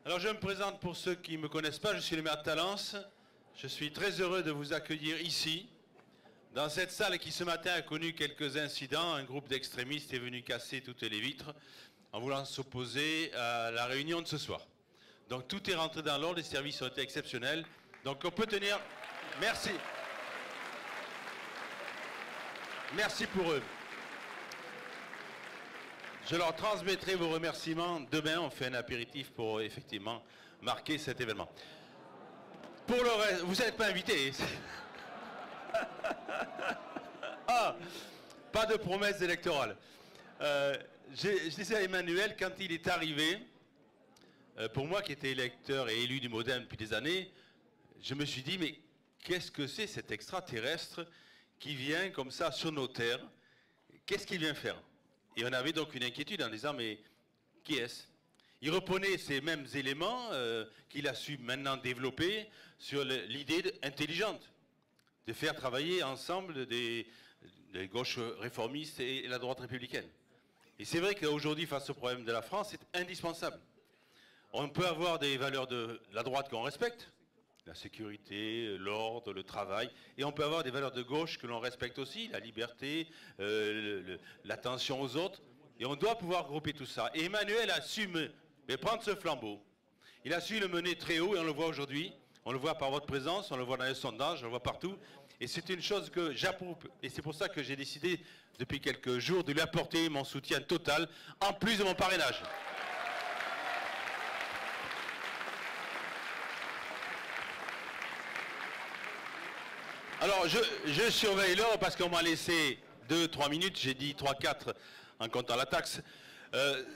Alors je me présente pour ceux qui ne me connaissent pas, je suis le maire de Talence. Je suis très heureux de vous accueillir ici, dans cette salle qui ce matin a connu quelques incidents. Un groupe d'extrémistes est venu casser toutes les vitres en voulant s'opposer à la réunion de ce soir. Donc tout est rentré dans l'ordre, les services ont été exceptionnels. Donc on peut tenir... Merci. Merci pour eux. Je leur transmettrai vos remerciements. Demain, on fait un apéritif pour effectivement marquer cet événement. Pour le reste, vous n'êtes pas invité. Ah, pas de promesses électorales. Je disais à Emmanuel, quand il est arrivé, pour moi qui étais électeur et élu du Modem depuis des années, je me suis dit, mais qu'est-ce que c'est cet extraterrestre qui vient comme ça sur nos terres? Qu'est-ce qu'il vient faire? Et on avait donc une inquiétude en disant, mais qui est-ce? Il reprenait ces mêmes éléments qu'il a su maintenant développer sur l'idée intelligente de faire travailler ensemble des gauches réformistes et la droite républicaine. Et c'est vrai qu'aujourd'hui, face au problème de la France, c'est indispensable. On peut avoir des valeurs de la droite qu'on respecte, la sécurité, l'ordre, le travail, et on peut avoir des valeurs de gauche que l'on respecte aussi, la liberté, l'attention aux autres, et on doit pouvoir grouper tout ça. Et Emmanuel a su prendre ce flambeau. Il a su le mener très haut, et on le voit aujourd'hui, on le voit par votre présence, on le voit dans les sondages, on le voit partout, et c'est une chose que j'approuve, et c'est pour ça que j'ai décidé, depuis quelques jours, de lui apporter mon soutien total, en plus de mon parrainage. Alors, je surveille l'heure parce qu'on m'a laissé 2-3 minutes, j'ai dit 3-4 en comptant la taxe.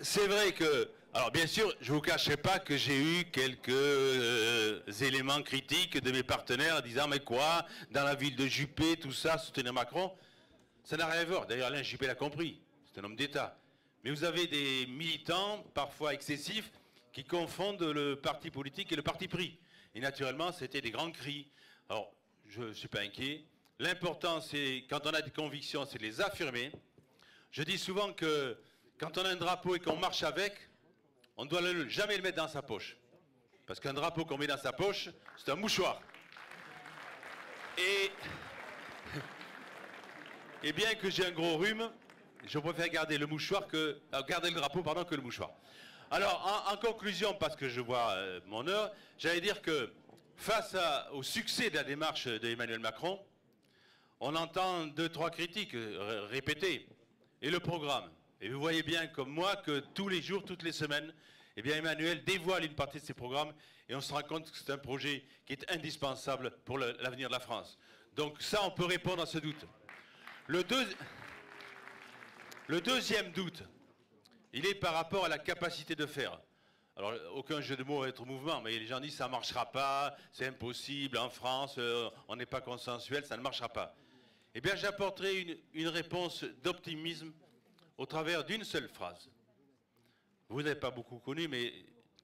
C'est vrai que, alors bien sûr, je ne vous cacherai pas que j'ai eu quelques éléments critiques de mes partenaires en disant, mais quoi, dans la ville de Juppé, tout ça, soutenir Macron, ça n'a rien à voir. D'ailleurs, Alain Juppé l'a compris, c'est un homme d'État. Mais vous avez des militants, parfois excessifs, qui confondent le parti politique et le parti pris. Et naturellement, c'était des grands cris. Alors, je ne suis pas inquiet. L'important, c'est, quand on a des convictions, c'est de les affirmer. Je dis souvent que quand on a un drapeau et qu'on marche avec, on ne doit jamais le mettre dans sa poche. Parce qu'un drapeau qu'on met dans sa poche, c'est un mouchoir. Et bien que j'ai un gros rhume, je préfère garder le mouchoir garder le drapeau, pardon, que le mouchoir. Alors, en conclusion, parce que je vois mon heure, j'allais dire que face au succès de la démarche d'Emmanuel Macron, on entend 2-3 critiques répétées. Et le programme. Et vous voyez bien, comme moi, que tous les jours, toutes les semaines, eh bien, Emmanuel dévoile une partie de ses programmes et on se rend compte que c'est un projet qui est indispensable pour l'avenir de la France. Donc ça, on peut répondre à ce doute. Le deuxième doute, il est par rapport à la capacité de faire. Alors, aucun jeu de mots va être au mouvement, mais les gens disent ça ne marchera pas, c'est impossible, en France, on n'est pas consensuel, ça ne marchera pas. Eh bien, j'apporterai une réponse d'optimisme au travers d'une seule phrase. Vous n'avez pas beaucoup connu, mais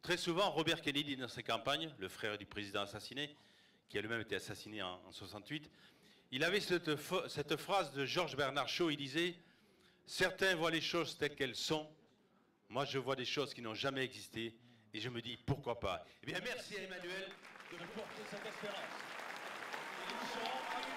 très souvent, Robert Kennedy, dans ses campagnes, le frère du président assassiné, qui a lui-même été assassiné en 1968, il avait cette phrase de Georges Bernard Shaw, il disait « Certains voient les choses telles qu'elles sont, moi, je vois des choses qui n'ont jamais existé et je me dis pourquoi pas. » Eh bien, merci à Emmanuel de nous porter cette espérance. Et nous serons réunis.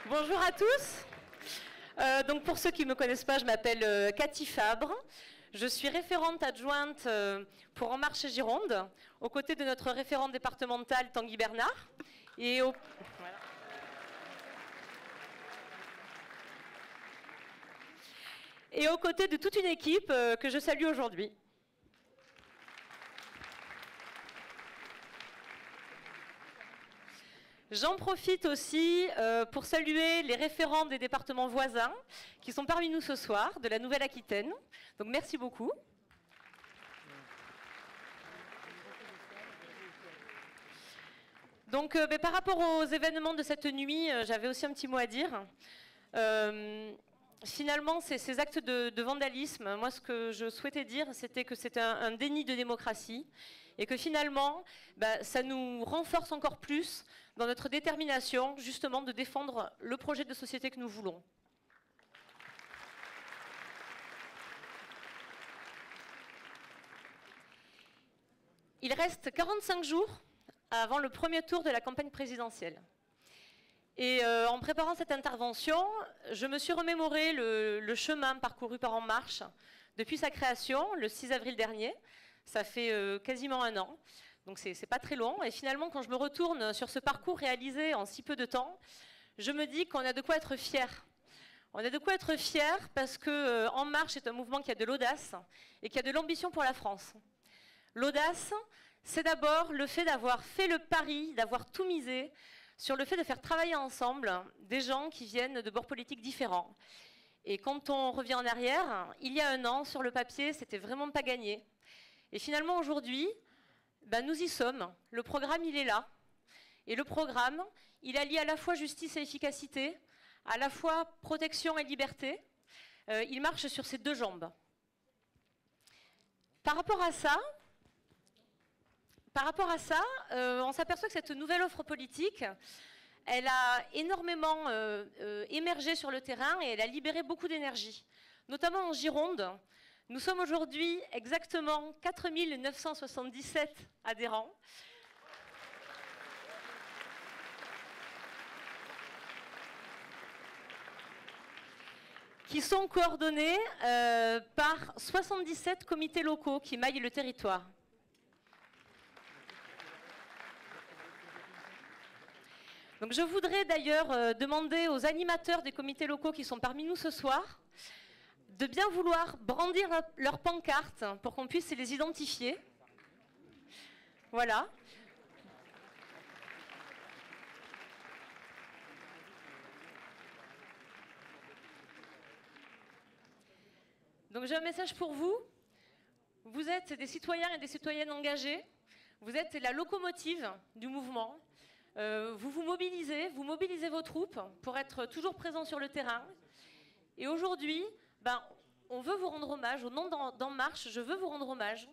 Bonjour à tous. Donc pour ceux qui ne me connaissent pas, je m'appelle Cathy Fabre. Je suis référente adjointe pour En Marche Gironde, aux côtés de notre référente départementale Tanguy Bernard. Et aux côtés de toute une équipe que je salue aujourd'hui. J'en profite aussi pour saluer les référents des départements voisins qui sont parmi nous ce soir, de la Nouvelle-Aquitaine. Donc merci beaucoup. Donc par rapport aux événements de cette nuit, j'avais aussi un petit mot à dire. finalement, ces actes de vandalisme, moi, ce que je souhaitais dire, c'était que c'était un déni de démocratie et que finalement, ça nous renforce encore plus dans notre détermination, justement, de défendre le projet de société que nous voulons. Il reste 45 jours avant le premier tour de la campagne présidentielle. Et en préparant cette intervention, je me suis remémoré le chemin parcouru par En Marche depuis sa création, le 6 avril dernier. Ça fait quasiment un an, donc c'est pas très long. Et finalement, quand je me retourne sur ce parcours réalisé en si peu de temps, je me dis qu'on a de quoi être fier. On a de quoi être fier parce que En Marche est un mouvement qui a de l'audace et qui a de l'ambition pour la France. L'audace, c'est d'abord le fait d'avoir fait le pari, d'avoir tout misé sur le fait de faire travailler ensemble des gens qui viennent de bords politiques différents. Et quand on revient en arrière, il y a un an, sur le papier, c'était vraiment pas gagné. Et finalement, aujourd'hui, nous y sommes. Le programme, il est là. Et le programme, il allie à la fois justice et efficacité, à la fois protection et liberté. Il marche sur ses deux jambes. Par rapport à ça, on s'aperçoit que cette nouvelle offre politique, elle a énormément émergé sur le terrain et elle a libéré beaucoup d'énergie. Notamment en Gironde, nous sommes aujourd'hui exactement 4 977 adhérents. Qui sont coordonnés par 77 comités locaux qui maillent le territoire. Donc je voudrais d'ailleurs demander aux animateurs des comités locaux qui sont parmi nous ce soir de bien vouloir brandir leurs pancartes pour qu'on puisse les identifier. Voilà. Donc j'ai un message pour vous. Vous êtes des citoyens et des citoyennes engagés. Vous êtes la locomotive du mouvement. Vous mobilisez vos troupes pour être toujours présents sur le terrain. Et aujourd'hui, on veut vous rendre hommage. Au nom d'En Marche, je veux vous rendre hommage.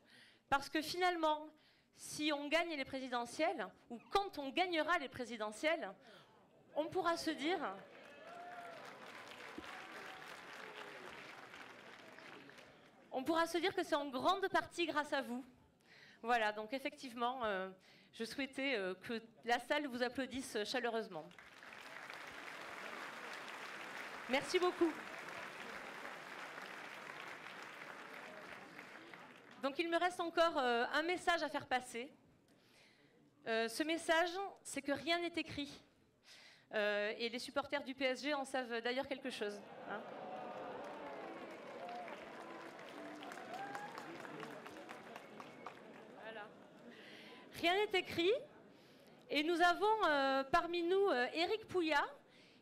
Parce que finalement, si on gagne les présidentielles, ou quand on gagnera les présidentielles, on pourra se dire... On pourra se dire que c'est en grande partie grâce à vous. Voilà, donc effectivement, je souhaitais que la salle vous applaudisse chaleureusement. Merci beaucoup. Donc il me reste encore un message à faire passer. Ce message, c'est que rien n'est écrit. Et les supporters du PSG en savent d'ailleurs quelque chose. Hein. Rien n'est écrit. Et nous avons parmi nous Éric Pouillat,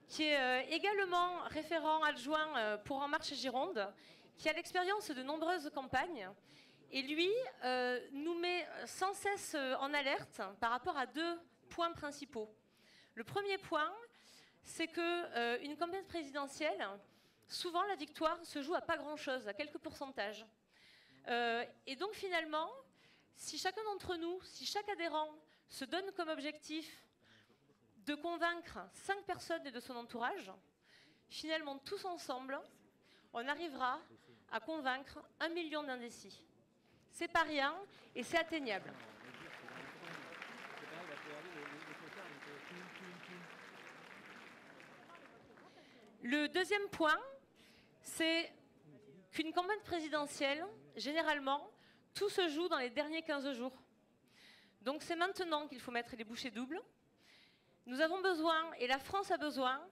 qui est également référent adjoint pour En Marche Gironde, qui a l'expérience de nombreuses campagnes. Et lui nous met sans cesse en alerte par rapport à deux points principaux. Le premier point, c'est qu'une campagne présidentielle, souvent la victoire se joue à pas grand-chose, à quelques pourcentages. Et donc finalement, si chacun d'entre nous, si chaque adhérent se donne comme objectif de convaincre 5 personnes de son entourage, finalement tous ensemble, on arrivera à convaincre 1 million d'indécis. C'est pas rien et c'est atteignable. Le deuxième point, c'est qu'une campagne présidentielle, généralement, tout se joue dans les derniers 15 jours. Donc c'est maintenant qu'il faut mettre les bouchées doubles. Nous avons besoin, et la France a besoin,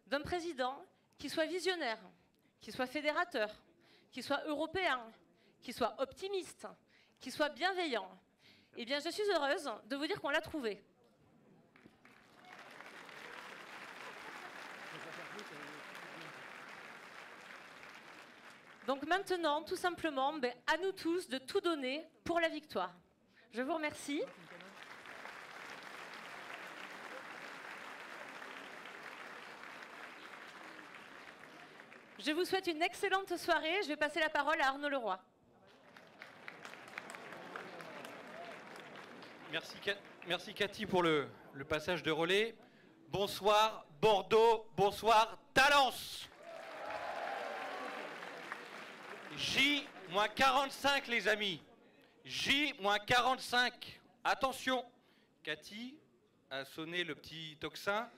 d'un président qui soit visionnaire, qui soit fédérateur, qui soit européen, qui soit optimiste, qui soit bienveillant. Eh bien, je suis heureuse de vous dire qu'on l'a trouvé. Donc maintenant, tout simplement, à nous tous de tout donner pour la victoire. Je vous remercie. Je vous souhaite une excellente soirée. Je vais passer la parole à Arnaud Leroy. Merci Cathy pour le passage de relais. Bonsoir Bordeaux, bonsoir Talence. J-45 les amis. J-45. Attention, Cathy a sonné le petit tocsin.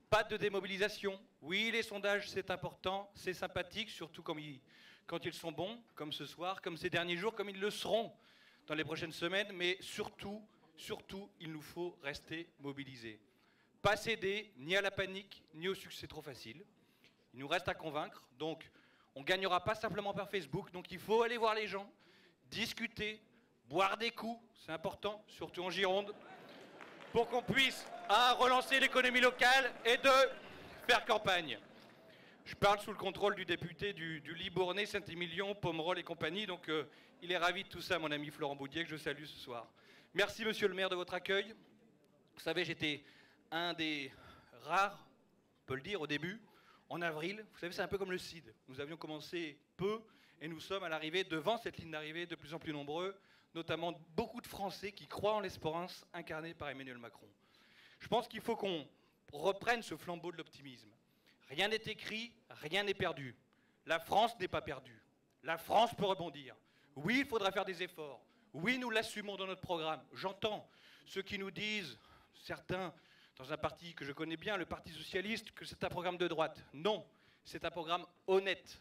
Pas de démobilisation. Oui, les sondages, c'est important, c'est sympathique, surtout quand ils sont bons, comme ce soir, comme ces derniers jours, comme ils le seront dans les prochaines semaines. Mais surtout, il nous faut rester mobilisés. Pas céder ni à la panique, ni au succès trop facile. Il nous reste à convaincre. Donc, on ne gagnera pas simplement par Facebook. Donc, il faut aller voir les gens, discuter, boire des coups, c'est important, surtout en Gironde, pour qu'on puisse relancer l'économie locale et de faire campagne. Je parle sous le contrôle du député du Libournais, Saint-Émilion, Pomerol et compagnie, donc il est ravi de tout ça, mon ami Florent Boudier, que je salue ce soir. Merci, monsieur le maire, de votre accueil. Vous savez, j'étais un des rares, on peut le dire, au début, en avril. Vous savez, c'est un peu comme le CID. Nous avions commencé peu et nous sommes à l'arrivée, devant cette ligne d'arrivée, de plus en plus nombreux, notamment beaucoup de Français qui croient en l'espérance incarnée par Emmanuel Macron. Je pense qu'il faut qu'on reprenne ce flambeau de l'optimisme. Rien n'est écrit, rien n'est perdu. La France n'est pas perdue. La France peut rebondir. Oui, il faudra faire des efforts. Oui, nous l'assumons dans notre programme. J'entends ceux qui nous disent, certains, dans un parti que je connais bien, le Parti Socialiste, que c'est un programme de droite. Non, c'est un programme honnête.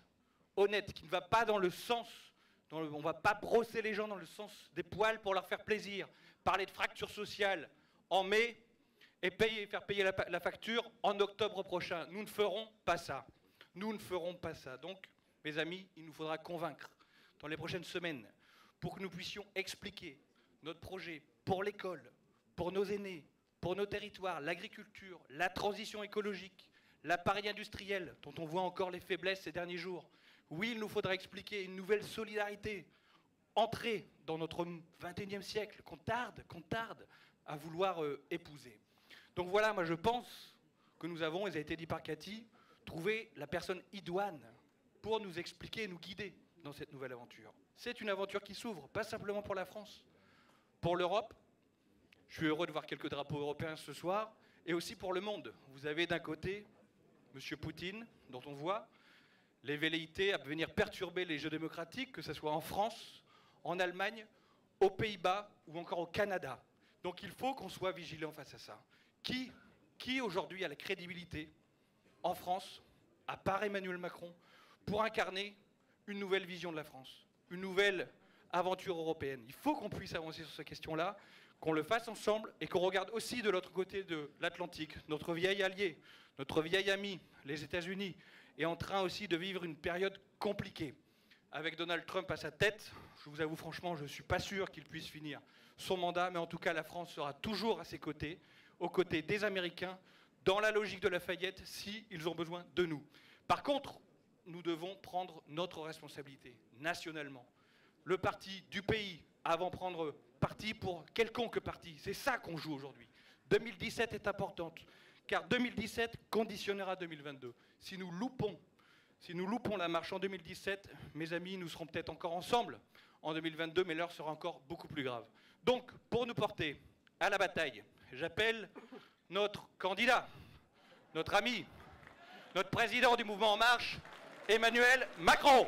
Honnête, qui ne va pas dans le sens, on ne va pas brosser les gens dans le sens des poils pour leur faire plaisir. Parler de fracture sociale en mai et faire payer la facture en octobre prochain. Nous ne ferons pas ça. Nous ne ferons pas ça. Donc, mes amis, il nous faudra convaincre dans les prochaines semaines pour que nous puissions expliquer notre projet pour l'école, pour nos aînés, pour nos territoires, l'agriculture, la transition écologique, l'appareil industriel, dont on voit encore les faiblesses ces derniers jours. Oui, il nous faudra expliquer une nouvelle solidarité, entrer dans notre 21e siècle, qu'on tarde à vouloir épouser. Donc voilà, moi je pense que nous avons, et ça a été dit par Cathy, trouvé la personne idoine pour nous expliquer et nous guider dans cette nouvelle aventure. C'est une aventure qui s'ouvre, pas simplement pour la France, pour l'Europe. Je suis heureux de voir quelques drapeaux européens ce soir, et aussi pour le monde. Vous avez d'un côté M. Poutine, dont on voit les velléités à venir perturber les jeux démocratiques, que ce soit en France, en Allemagne, aux Pays-Bas ou encore au Canada. Donc il faut qu'on soit vigilant face à ça. Qui aujourd'hui a la crédibilité en France, à part Emmanuel Macron, pour incarner une nouvelle vision de la France, une nouvelle aventure européenne? Il faut qu'on puisse avancer sur ces questions-là, qu'on le fasse ensemble et qu'on regarde aussi de l'autre côté de l'Atlantique. Notre vieil allié, notre vieil ami, les États-Unis, est en train aussi de vivre une période compliquée. Avec Donald Trump à sa tête, je vous avoue franchement, je ne suis pas sûr qu'il puisse finir son mandat, mais en tout cas la France sera toujours à ses côtés, aux côtés des Américains, dans la logique de Lafayette, s'ils ont besoin de nous. Par contre, nous devons prendre notre responsabilité, nationalement. Le parti du pays, avant de prendre parti pour quelconque parti, c'est ça qu'on joue aujourd'hui. 2017 est importante, car 2017 conditionnera 2022. Si nous loupons la marche en 2017, mes amis, nous serons peut-être encore ensemble en 2022, mais l'heure sera encore beaucoup plus grave. Donc, pour nous porter à la bataille, j'appelle notre candidat, notre ami, notre président du mouvement En Marche, Emmanuel Macron.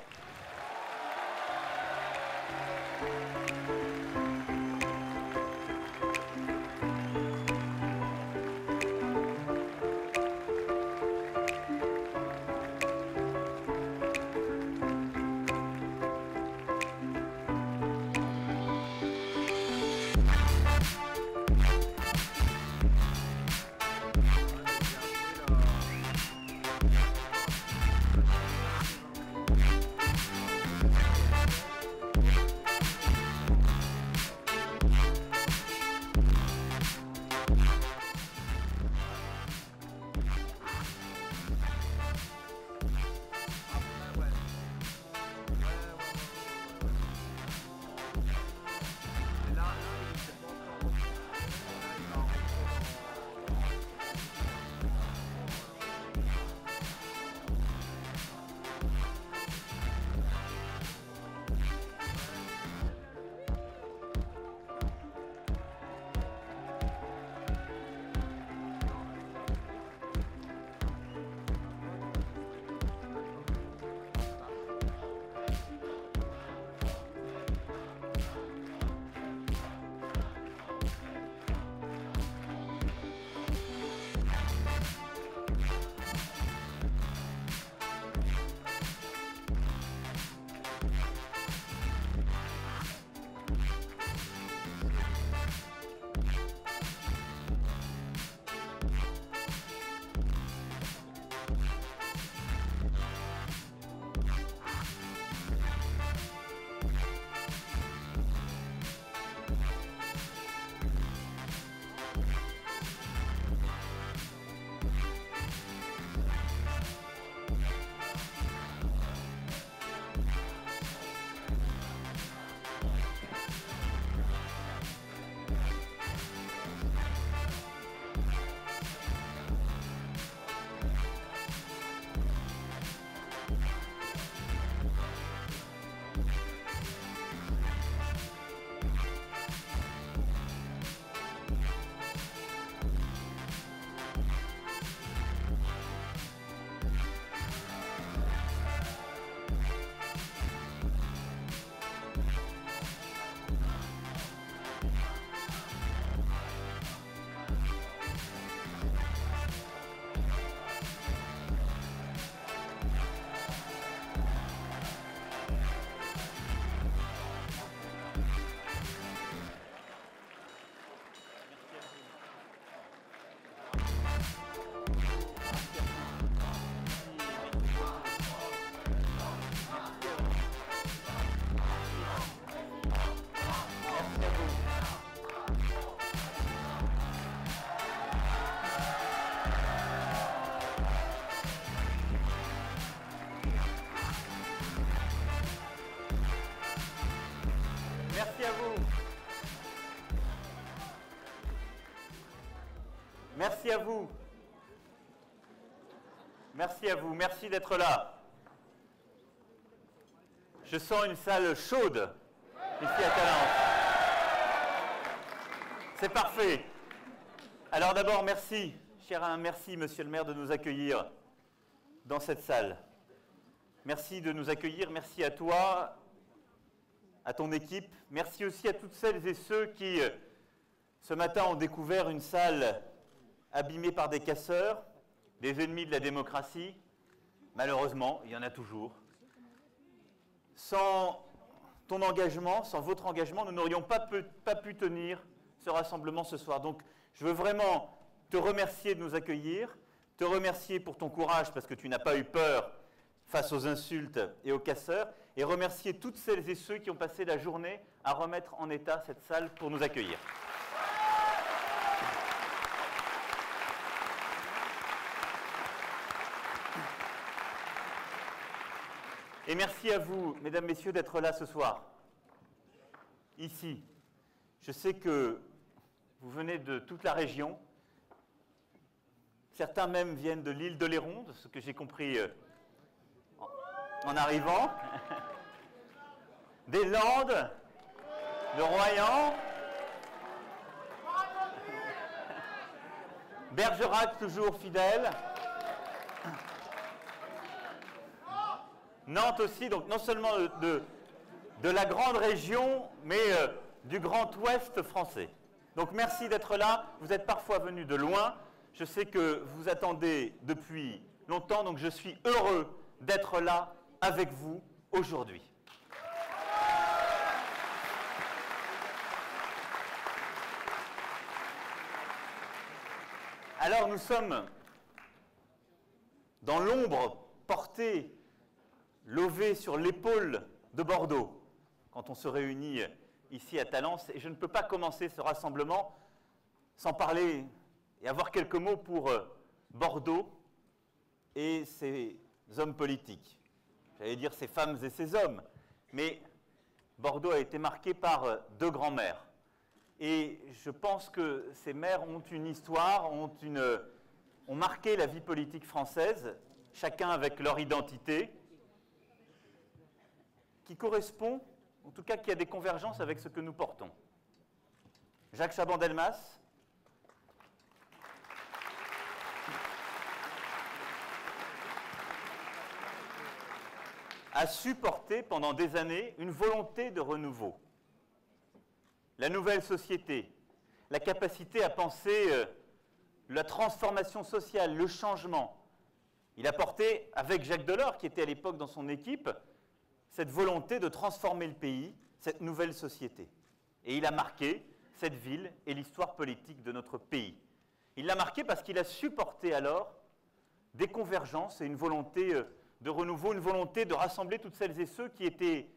Merci à vous. Merci à vous. Merci d'être là. Je sens une salle chaude ici à Talence. C'est parfait. Alors d'abord, merci, cher Alain, merci, monsieur le maire, de nous accueillir dans cette salle. Merci de nous accueillir. Merci à toi, à ton équipe. Merci aussi à toutes celles et ceux qui, ce matin, ont découvert une salle abîmée par des casseurs, des ennemis de la démocratie. Malheureusement, il y en a toujours. Sans ton engagement, sans votre engagement, nous n'aurions pas pu tenir ce rassemblement ce soir. Donc, je veux vraiment te remercier de nous accueillir, te remercier pour ton courage parce que tu n'as pas eu peur face aux insultes et aux casseurs, et remercier toutes celles et ceux qui ont passé la journée à remettre en état cette salle pour nous accueillir. Et merci à vous, mesdames, messieurs, d'être là ce soir, ici. Je sais que vous venez de toute la région. Certains même viennent de l'île d'Oléron, de ce que j'ai compris en arrivant. Des Landes, de Royan, Bergerac toujours fidèle. Nantes aussi, donc non seulement de la grande région, mais du Grand Ouest français. Donc merci d'être là. Vous êtes parfois venus de loin. Je sais que vous attendez depuis longtemps, donc je suis heureux d'être là avec vous aujourd'hui. Alors nous sommes dans l'ombre portée, levée sur l'épaule de Bordeaux, quand on se réunit ici à Talence. Et je ne peux pas commencer ce rassemblement sans parler et avoir quelques mots pour Bordeaux et ses hommes politiques. J'allais dire ses femmes et ses hommes, mais Bordeaux a été marqué par deux grands maires. Et je pense que ces maires ont une histoire, ont marqué la vie politique française, chacun avec leur identité, qui correspond, en tout cas qui a des convergences avec ce que nous portons. Jacques Chaban-Delmas, a su porter pendant des années une volonté de renouveau. La nouvelle société, la capacité à penser la transformation sociale, le changement. Il a porté, avec Jacques Delors, qui était à l'époque dans son équipe, cette volonté de transformer le pays, cette nouvelle société. Et il a marqué cette ville et l'histoire politique de notre pays. Il l'a marqué parce qu'il a supporté alors des convergences et une volonté de renouveau, une volonté de rassembler toutes celles et ceux qui étaient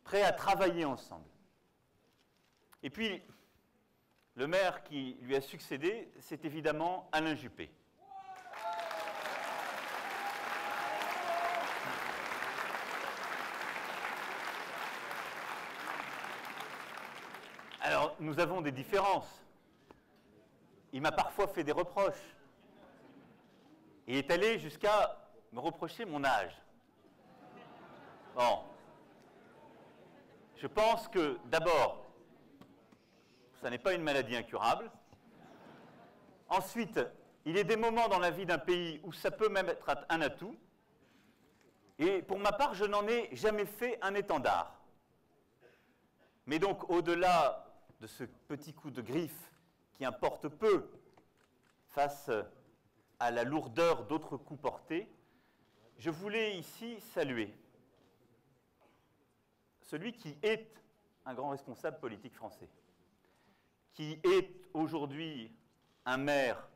prêts à travailler ensemble. Et puis, le maire qui lui a succédé, c'est évidemment Alain Juppé. Alors, nous avons des différences. Il m'a parfois fait des reproches. Il est allé jusqu'à me reprocher mon âge. Bon. Je pense que, d'abord, ça n'est pas une maladie incurable. Ensuite, il y a des moments dans la vie d'un pays où ça peut même être un atout. Et pour ma part, je n'en ai jamais fait un étendard. Mais donc, au-delà de ce petit coup de griffe qui importe peu face à la lourdeur d'autres coups portés, je voulais ici saluer celui qui est un grand responsable politique français, qui est aujourd'hui un maire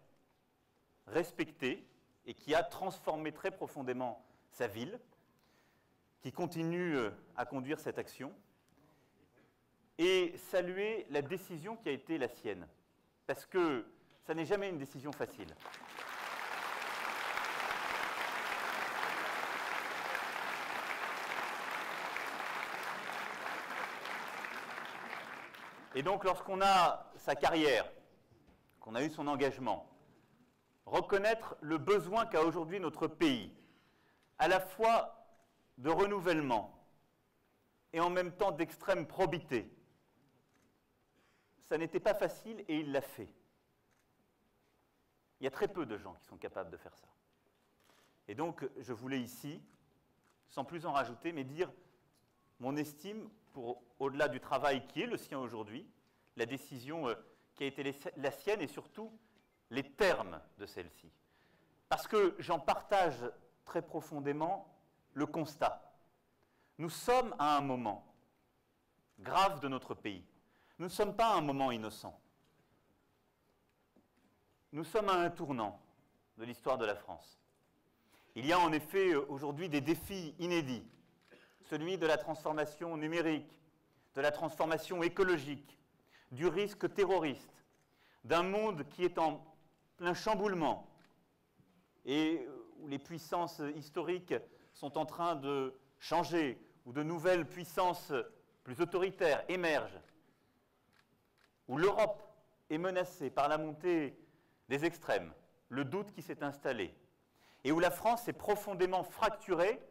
respecté et qui a transformé très profondément sa ville, qui continue à conduire cette action, et saluer la décision qui a été la sienne, parce que ça n'est jamais une décision facile. Et donc, lorsqu'on a sa carrière, qu'on a eu son engagement, reconnaître le besoin qu'a aujourd'hui notre pays, à la fois de renouvellement et en même temps d'extrême probité. Ça n'était pas facile et il l'a fait. Il y a très peu de gens qui sont capables de faire ça. Et donc, je voulais ici, sans plus en rajouter, mais dire mon estime pour, au-delà du travail qui est le sien aujourd'hui, la décision qui a été la sienne et surtout les termes de celle-ci. Parce que j'en partage très profondément le constat. Nous sommes à un moment grave de notre pays. Nous ne sommes pas à un moment innocent. Nous sommes à un tournant de l'histoire de la France. Il y a en effet aujourd'hui des défis inédits. Celui de la transformation numérique, de la transformation écologique, du risque terroriste, d'un monde qui est en plein chamboulement et où les puissances historiques sont en train de changer, où de nouvelles puissances plus autoritaires émergent, où l'Europe est menacée par la montée des extrêmes, le doute qui s'est installé, et où la France est profondément fracturée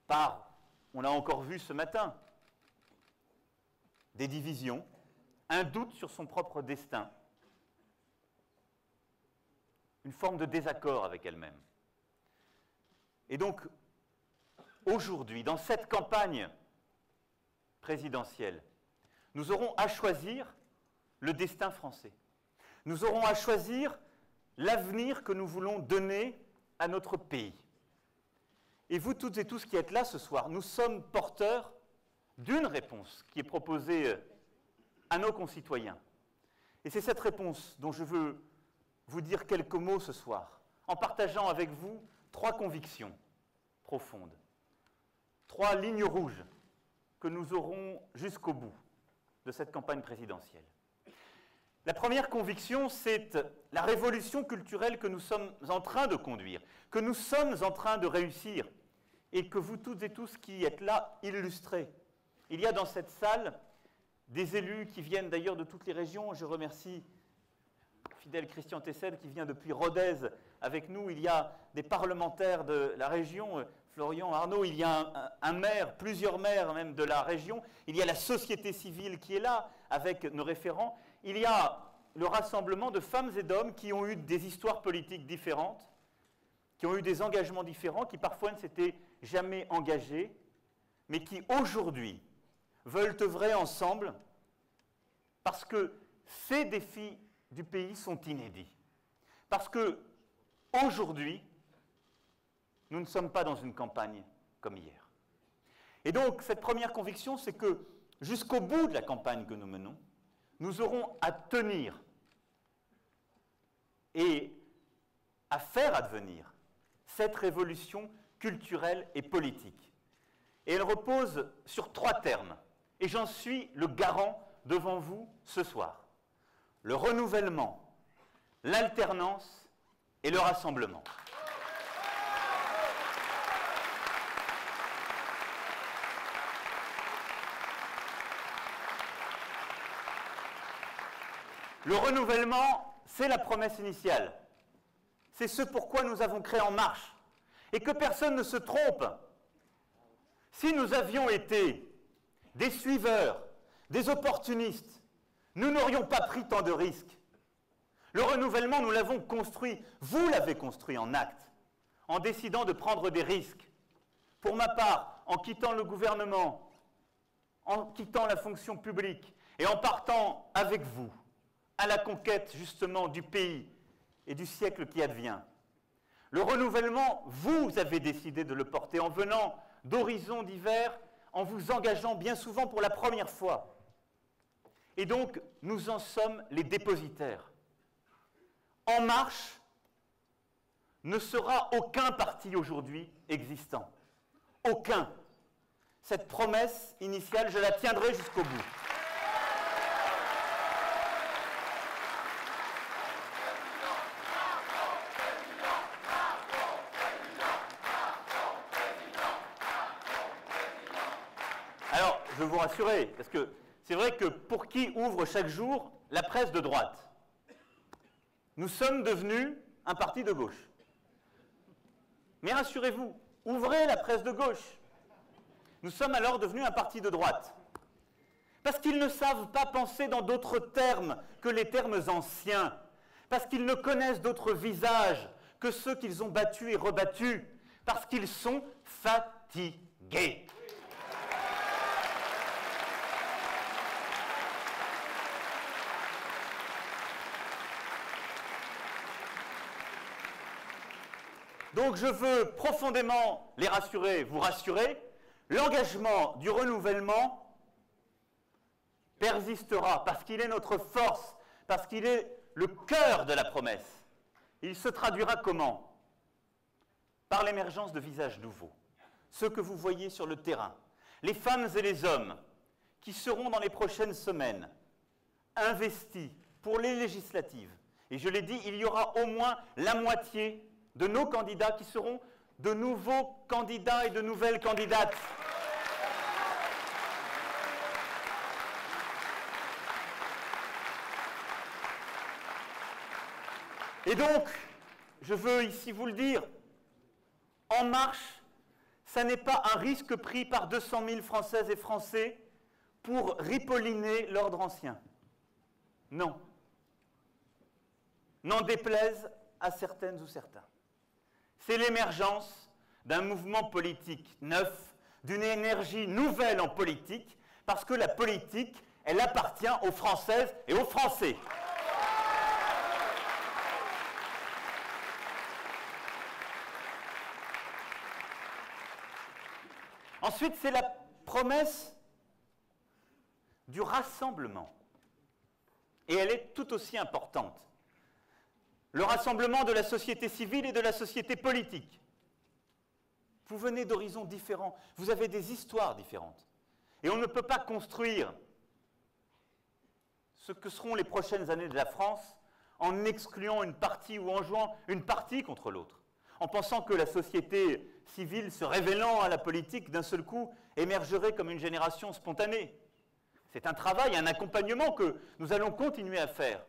par, on l'a encore vu ce matin, des divisions, un doute sur son propre destin, une forme de désaccord avec elle-même. Et donc, aujourd'hui, dans cette campagne présidentielle, nous aurons à choisir le destin français. Nous aurons à choisir l'avenir que nous voulons donner à notre pays. Et vous toutes et tous qui êtes là ce soir, nous sommes porteurs d'une réponse qui est proposée à nos concitoyens. Et c'est cette réponse dont je veux vous dire quelques mots ce soir, en partageant avec vous 3 convictions profondes, 3 lignes rouges que nous aurons jusqu'au bout de cette campagne présidentielle. La première conviction, c'est la révolution culturelle que nous sommes en train de conduire, que nous sommes en train de réussir, et que vous toutes et tous qui êtes là illustrez. Il y a dans cette salle des élus qui viennent d'ailleurs de toutes les régions. Je remercie fidèle Christian Tessel qui vient depuis Rodez avec nous. Il y a des parlementaires de la région, Florian Arnaud, il y a un maire, plusieurs maires même de la région. Il y a la société civile qui est là avec nos référents. Il y a le rassemblement de femmes et d'hommes qui ont eu des histoires politiques différentes, qui ont eu des engagements différents, qui parfois ne s'étaient jamais engagés, mais qui aujourd'hui veulent œuvrer ensemble parce que ces défis du pays sont inédits. Parce que aujourd'hui, nous ne sommes pas dans une campagne comme hier. Et donc, cette première conviction, c'est que jusqu'au bout de la campagne que nous menons, nous aurons à tenir et à faire advenir cette révolution culturelle et politique. Et elle repose sur 3 termes. Et j'en suis le garant devant vous ce soir. Le renouvellement, l'alternance et le rassemblement. Le renouvellement, c'est la promesse initiale. C'est ce pourquoi nous avons créé En Marche. Et que personne ne se trompe. Si nous avions été des suiveurs, des opportunistes, nous n'aurions pas pris tant de risques. Le renouvellement, nous l'avons construit. Vous l'avez construit en acte, en décidant de prendre des risques. Pour ma part, en quittant le gouvernement, en quittant la fonction publique et en partant avec vous à la conquête justement du pays et du siècle qui advient. Le renouvellement, vous avez décidé de le porter en venant d'horizons divers, en vous engageant bien souvent pour la première fois. Et donc, nous en sommes les dépositaires. En Marche ne sera aucun parti aujourd'hui existant. Aucun. Cette promesse initiale, je la tiendrai jusqu'au bout. Alors, je veux vous rassurer, parce que c'est vrai que pour qui ouvre chaque jour la presse de droite, nous sommes devenus un parti de gauche. Mais rassurez-vous, ouvrez la presse de gauche. Nous sommes alors devenus un parti de droite. Parce qu'ils ne savent pas penser dans d'autres termes que les termes anciens. Parce qu'ils ne connaissent d'autres visages que ceux qu'ils ont battus et rebattus. Parce qu'ils sont fatigués. Donc je veux profondément les rassurer, vous rassurer, l'engagement du renouvellement persistera parce qu'il est notre force, parce qu'il est le cœur de la promesse. Il se traduira comment? Par l'émergence de visages nouveaux, ceux que vous voyez sur le terrain, les femmes et les hommes qui seront dans les prochaines semaines investis pour les législatives. Et je l'ai dit, il y aura au moins la moitié de nos candidats qui seront de nouveaux candidats et de nouvelles candidates. Et donc, je veux ici vous le dire, En Marche, ça n'est pas un risque pris par 200 000 Françaises et Français pour ripolliner l'ordre ancien. Non. N'en déplaise à certaines ou certains. C'est l'émergence d'un mouvement politique neuf, d'une énergie nouvelle en politique, parce que la politique, elle appartient aux Françaises et aux Français. Ensuite, c'est la promesse du rassemblement. Et elle est tout aussi importante. Le rassemblement de la société civile et de la société politique. Vous venez d'horizons différents, vous avez des histoires différentes. Et on ne peut pas construire ce que seront les prochaines années de la France en excluant une partie ou en jouant une partie contre l'autre. En pensant que la société civile, se révélant à la politique, d'un seul coup, émergerait comme une génération spontanée. C'est un travail, un accompagnement que nous allons continuer à faire.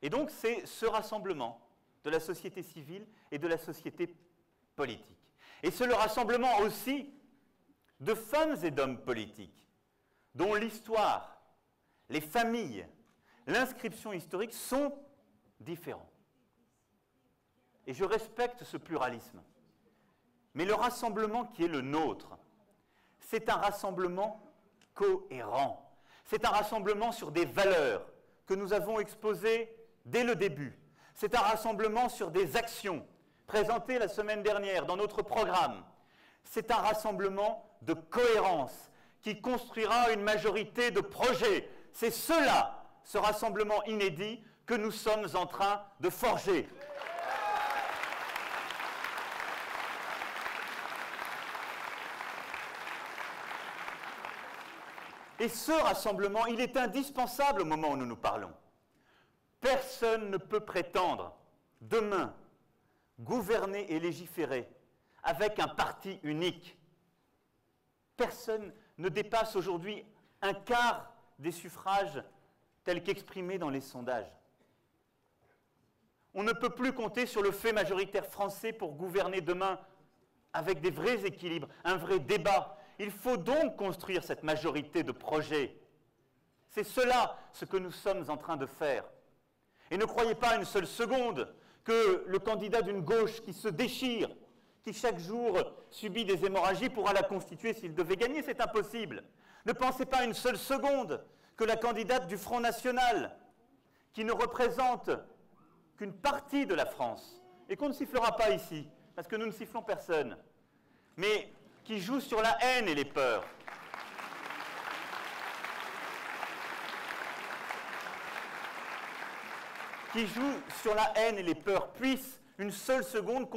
Et donc, c'est ce rassemblement de la société civile et de la société politique. Et c'est le rassemblement aussi de femmes et d'hommes politiques, dont l'histoire, les familles, l'inscription historique sont différents. Et je respecte ce pluralisme. Mais le rassemblement qui est le nôtre, c'est un rassemblement cohérent. C'est un rassemblement sur des valeurs que nous avons exposées dès le début. C'est un rassemblement sur des actions présentées la semaine dernière dans notre programme. C'est un rassemblement de cohérence qui construira une majorité de projets. C'est cela, ce rassemblement inédit, que nous sommes en train de forger. Et ce rassemblement, il est indispensable au moment où nous nous parlons. Personne ne peut prétendre, demain, gouverner et légiférer avec un parti unique. Personne ne dépasse aujourd'hui un quart des suffrages tels qu'exprimés dans les sondages. On ne peut plus compter sur le fait majoritaire français pour gouverner demain avec des vrais équilibres, un vrai débat. Il faut donc construire cette majorité de projets. C'est cela ce que nous sommes en train de faire. Et ne croyez pas une seule seconde que le candidat d'une gauche qui se déchire, qui chaque jour subit des hémorragies, pourra la constituer s'il devait gagner. C'est impossible. Ne pensez pas une seule seconde que la candidate du Front National, qui ne représente qu'une partie de la France, et qu'on ne sifflera pas ici, parce que nous ne sifflons personne, mais qui joue sur la haine et les peurs. Qui joue sur la haine et les peurs, puisse une seule seconde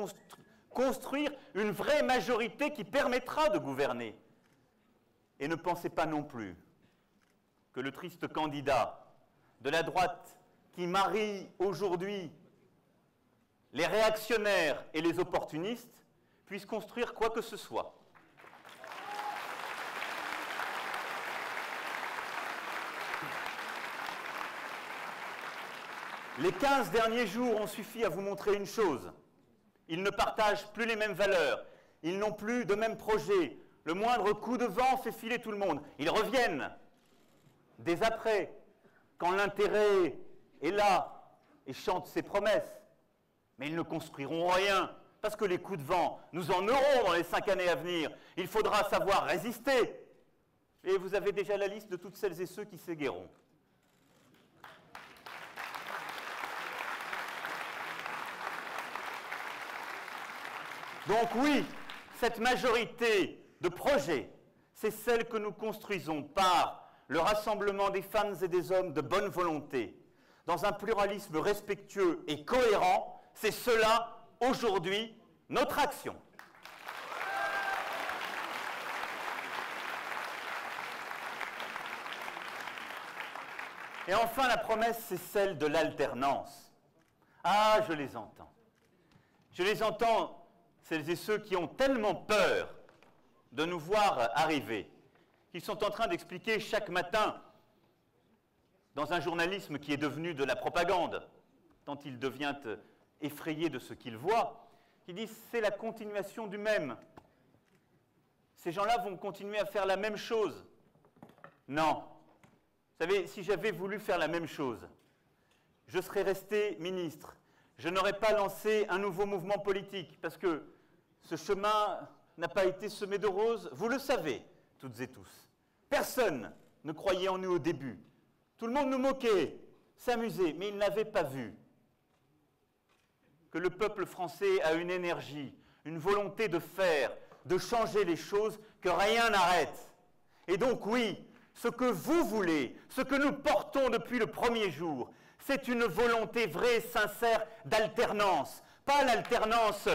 construire une vraie majorité qui permettra de gouverner. Et ne pensez pas non plus que le triste candidat de la droite qui marie aujourd'hui les réactionnaires et les opportunistes puisse construire quoi que ce soit. Les 15 derniers jours ont suffi à vous montrer une chose. Ils ne partagent plus les mêmes valeurs. Ils n'ont plus de mêmes projets. Le moindre coup de vent fait filer tout le monde. Ils reviennent dès après, quand l'intérêt est là et chantent ses promesses. Mais ils ne construiront rien, parce que les coups de vent, nous en aurons dans les 5 années à venir. Il faudra savoir résister. Et vous avez déjà la liste de toutes celles et ceux qui s'éguerront. Donc oui, cette majorité de projets, c'est celle que nous construisons par le rassemblement des femmes et des hommes de bonne volonté, dans un pluralisme respectueux et cohérent. C'est cela, aujourd'hui, notre action. Et enfin, la promesse, c'est celle de l'alternance. Ah, je les entends. Je les entends, celles et ceux qui ont tellement peur de nous voir arriver, qu'ils sont en train d'expliquer chaque matin, dans un journalisme qui est devenu de la propagande, tant il devient effrayé de ce qu'il voit, qui disent c'est la continuation du même. Ces gens-là vont continuer à faire la même chose. Non. Vous savez, si j'avais voulu faire la même chose, je serais resté ministre. Je n'aurais pas lancé un nouveau mouvement politique, parce que ce chemin n'a pas été semé de roses, vous le savez, toutes et tous. Personne ne croyait en nous au début. Tout le monde nous moquait, s'amusait, mais ils n'avaient pas vu que le peuple français a une énergie, une volonté de faire, de changer les choses, que rien n'arrête. Et donc oui, ce que vous voulez, ce que nous portons depuis le premier jour, c'est une volonté vraie, sincère d'alternance. Pas l'alternance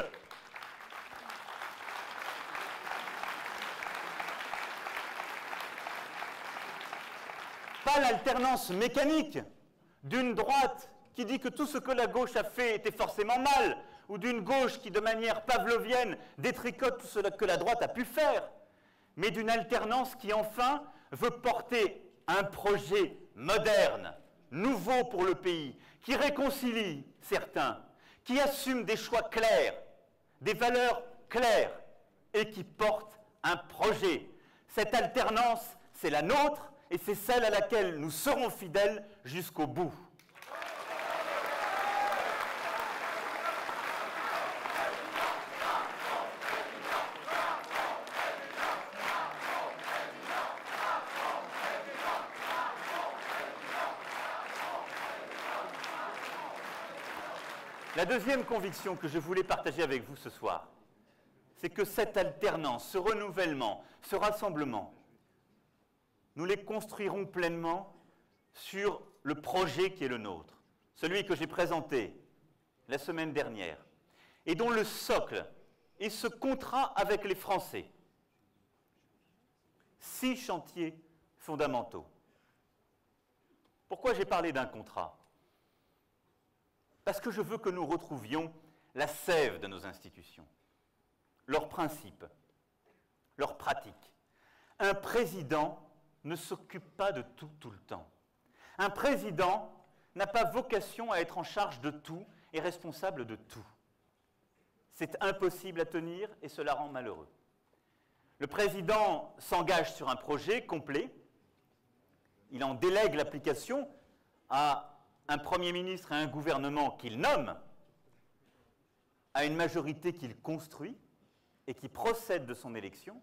pas l'alternance mécanique d'une droite qui dit que tout ce que la gauche a fait était forcément mal, ou d'une gauche qui, de manière pavlovienne, détricote tout ce que la droite a pu faire, mais d'une alternance qui, enfin, veut porter un projet moderne, nouveau pour le pays, qui réconcilie certains, qui assume des choix clairs, des valeurs claires, et qui porte un projet. Cette alternance, c'est la nôtre, et c'est celle à laquelle nous serons fidèles jusqu'au bout. La deuxième conviction que je voulais partager avec vous ce soir, c'est que cette alternance, ce renouvellement, ce rassemblement, nous les construirons pleinement sur le projet qui est le nôtre, celui que j'ai présenté la semaine dernière, et dont le socle est ce contrat avec les Français. 6 chantiers fondamentaux. Pourquoi j'ai parlé d'un contrat ? Parce que je veux que nous retrouvions la sève de nos institutions, leurs principes, leurs pratiques. Un président ne s'occupe pas de tout tout le temps. Un président n'a pas vocation à être en charge de tout et responsable de tout. C'est impossible à tenir et cela rend malheureux. Le président s'engage sur un projet complet, il en délègue l'application à un Premier ministre et un gouvernement qu'il nomme, à une majorité qu'il construit et qui procède de son élection,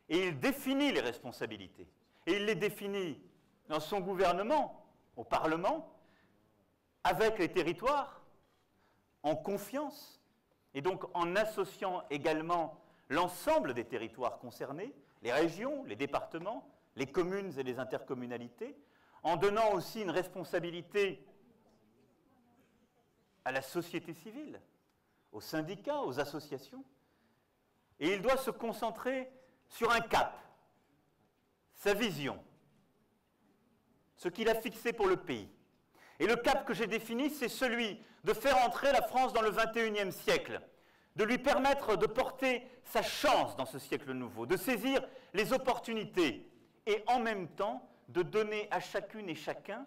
et il définit les responsabilités. Et il les définit dans son gouvernement, au Parlement, avec les territoires, en confiance, et donc en associant également l'ensemble des territoires concernés, les régions, les départements, les communes et les intercommunalités, en donnant aussi une responsabilité à la société civile, aux syndicats, aux associations. Et il doit se concentrer sur un cap, sa vision, ce qu'il a fixé pour le pays. Et le cap que j'ai défini, c'est celui de faire entrer la France dans le XXIe siècle, de lui permettre de porter sa chance dans ce siècle nouveau, de saisir les opportunités et en même temps de donner à chacune et chacun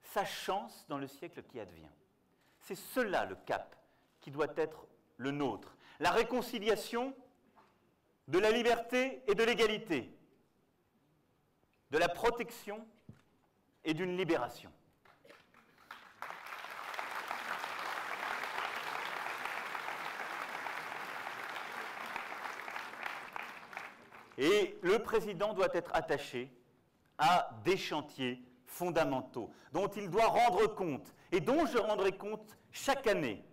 sa chance dans le siècle qui advient. C'est cela le cap qui doit être le nôtre. La réconciliation de la liberté et de l'égalité, de la protection et d'une libération. Et le président doit être attaché à des chantiers fondamentaux dont il doit rendre compte et dont je rendrai compte chaque année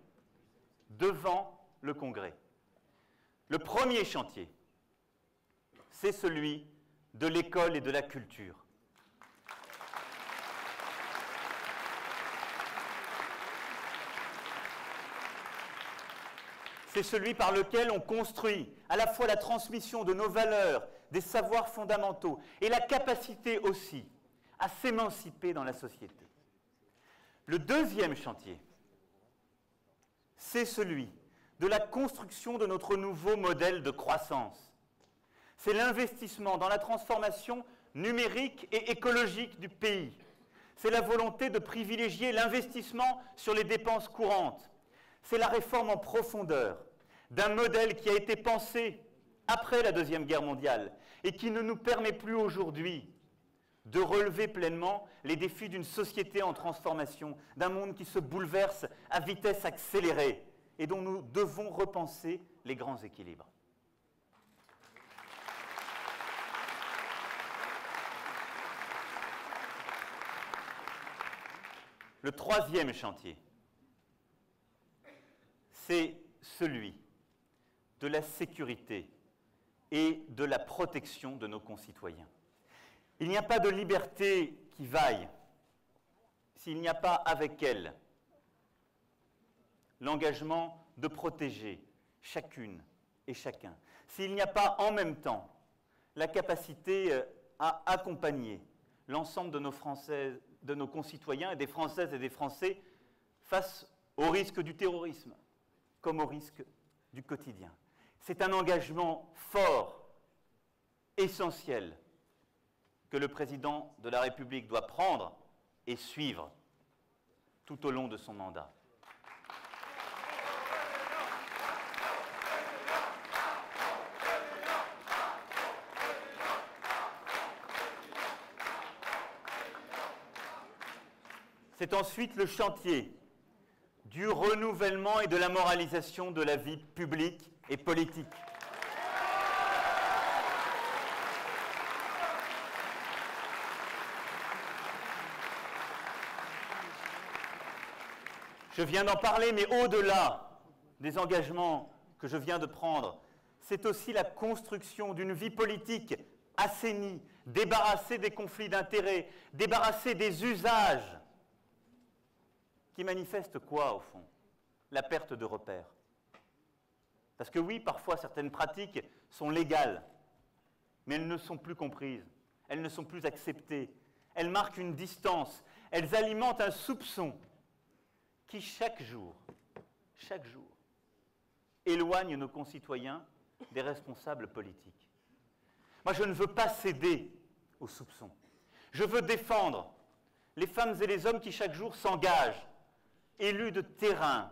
devant le Congrès. Le premier chantier, c'est celui de l'école et de la culture. C'est celui par lequel on construit à la fois la transmission de nos valeurs, des savoirs fondamentaux et la capacité aussi à s'émanciper dans la société. Le deuxième chantier, c'est celui de la construction de notre nouveau modèle de croissance. C'est l'investissement dans la transformation numérique et écologique du pays. C'est la volonté de privilégier l'investissement sur les dépenses courantes. C'est la réforme en profondeur d'un modèle qui a été pensé après la Deuxième Guerre mondiale et qui ne nous permet plus aujourd'hui de relever pleinement les défis d'une société en transformation, d'un monde qui se bouleverse à vitesse accélérée et dont nous devons repenser les grands équilibres. Le troisième chantier, c'est celui de la sécurité et de la protection de nos concitoyens. Il n'y a pas de liberté qui vaille s'il n'y a pas avec elle l'engagement de protéger chacune et chacun, s'il n'y a pas en même temps la capacité à accompagner l'ensemble de nos concitoyens et des Françaises et des Français face au risque du terrorisme comme au risque du quotidien. C'est un engagement fort, essentiel, que le président de la République doit prendre et suivre tout au long de son mandat. C'est ensuite le chantier du renouvellement et de la moralisation de la vie publique et politique. Je viens d'en parler, mais au-delà des engagements que je viens de prendre, c'est aussi la construction d'une vie politique assainie, débarrassée des conflits d'intérêts, débarrassée des usages qui manifestent quoi, au fond? La perte de repères. Parce que oui, parfois, certaines pratiques sont légales, mais elles ne sont plus comprises, elles ne sont plus acceptées, elles marquent une distance, elles alimentent un soupçon qui, chaque jour, éloigne nos concitoyens des responsables politiques. Moi, je ne veux pas céder aux soupçons. Je veux défendre les femmes et les hommes qui, chaque jour, s'engagent, élus de terrain,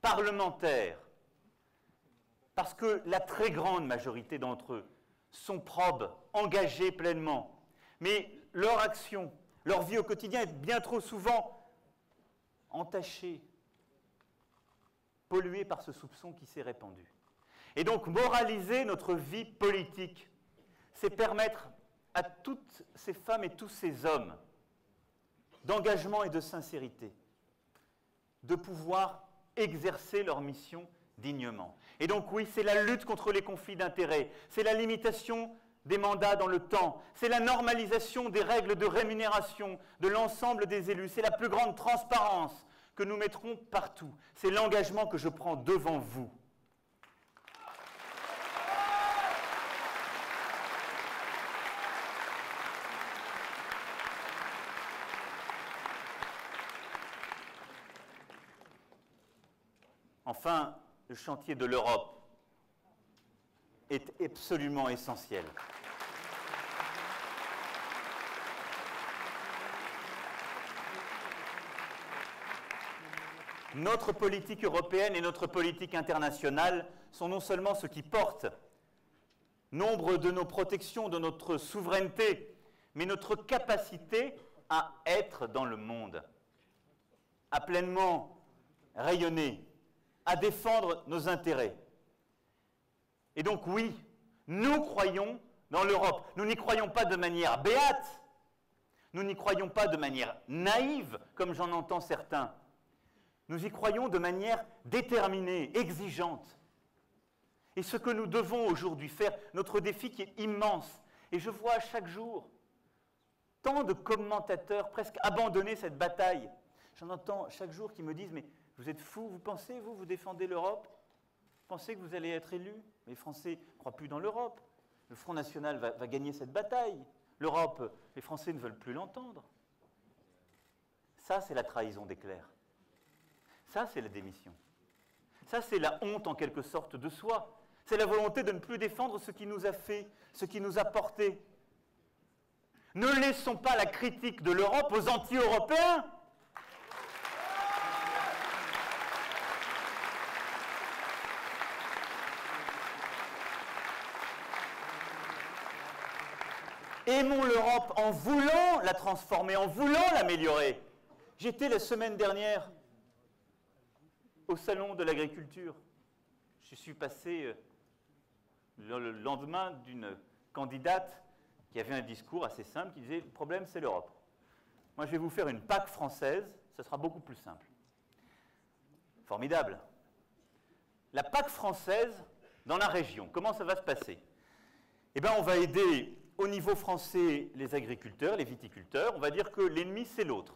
parlementaires, parce que la très grande majorité d'entre eux sont probes, engagés pleinement. Mais leur action, leur vie au quotidien est bien trop souvent entachée, polluée par ce soupçon qui s'est répandu. Et donc, moraliser notre vie politique, c'est permettre à toutes ces femmes et tous ces hommes d'engagement et de sincérité de pouvoir exercer leur mission dignement. Et donc oui, c'est la lutte contre les conflits d'intérêts, c'est la limitation des mandats dans le temps, c'est la normalisation des règles de rémunération de l'ensemble des élus, c'est la plus grande transparence que nous mettrons partout, c'est l'engagement que je prends devant vous. Enfin, le chantier de l'Europe est absolument essentiel. 1 notre politique européenne et notre politique internationale sont non seulement ce qui porte nombre de nos protections, de notre souveraineté, mais notre capacité à être dans le monde, à pleinement rayonner, à défendre nos intérêts. Et donc oui, nous croyons dans l'Europe. Nous n'y croyons pas de manière béate, nous n'y croyons pas de manière naïve, comme j'en entends certains. Nous y croyons de manière déterminée, exigeante. Et ce que nous devons aujourd'hui faire, notre défi qui est immense, et je vois chaque jour tant de commentateurs presque abandonner cette bataille. J'en entends chaque jour qui me disent « Mais vous êtes fous, vous pensez, vous défendez l'Europe? Vous pensez que vous allez être élu? Les Français ne croient plus dans l'Europe. Le Front National va gagner cette bataille. L'Europe, les Français ne veulent plus l'entendre. » Ça, c'est la trahison des clercs. Ça, c'est la démission. Ça, c'est la honte, en quelque sorte, de soi. C'est la volonté de ne plus défendre ce qui nous a fait, ce qui nous a porté. Ne laissons pas la critique de l'Europe aux anti-européens. Aimons l'Europe en voulant la transformer, en voulant l'améliorer. J'étais la semaine dernière au Salon de l'Agriculture. Je suis passé le lendemain d'une candidate qui avait un discours assez simple, qui disait « Le problème, c'est l'Europe. Moi, je vais vous faire une PAC française, ça sera beaucoup plus simple. » Formidable. La PAC française dans la région, comment ça va se passer? Eh bien, on va aider au niveau français les agriculteurs, les viticulteurs. On va dire que l'ennemi, c'est l'autre.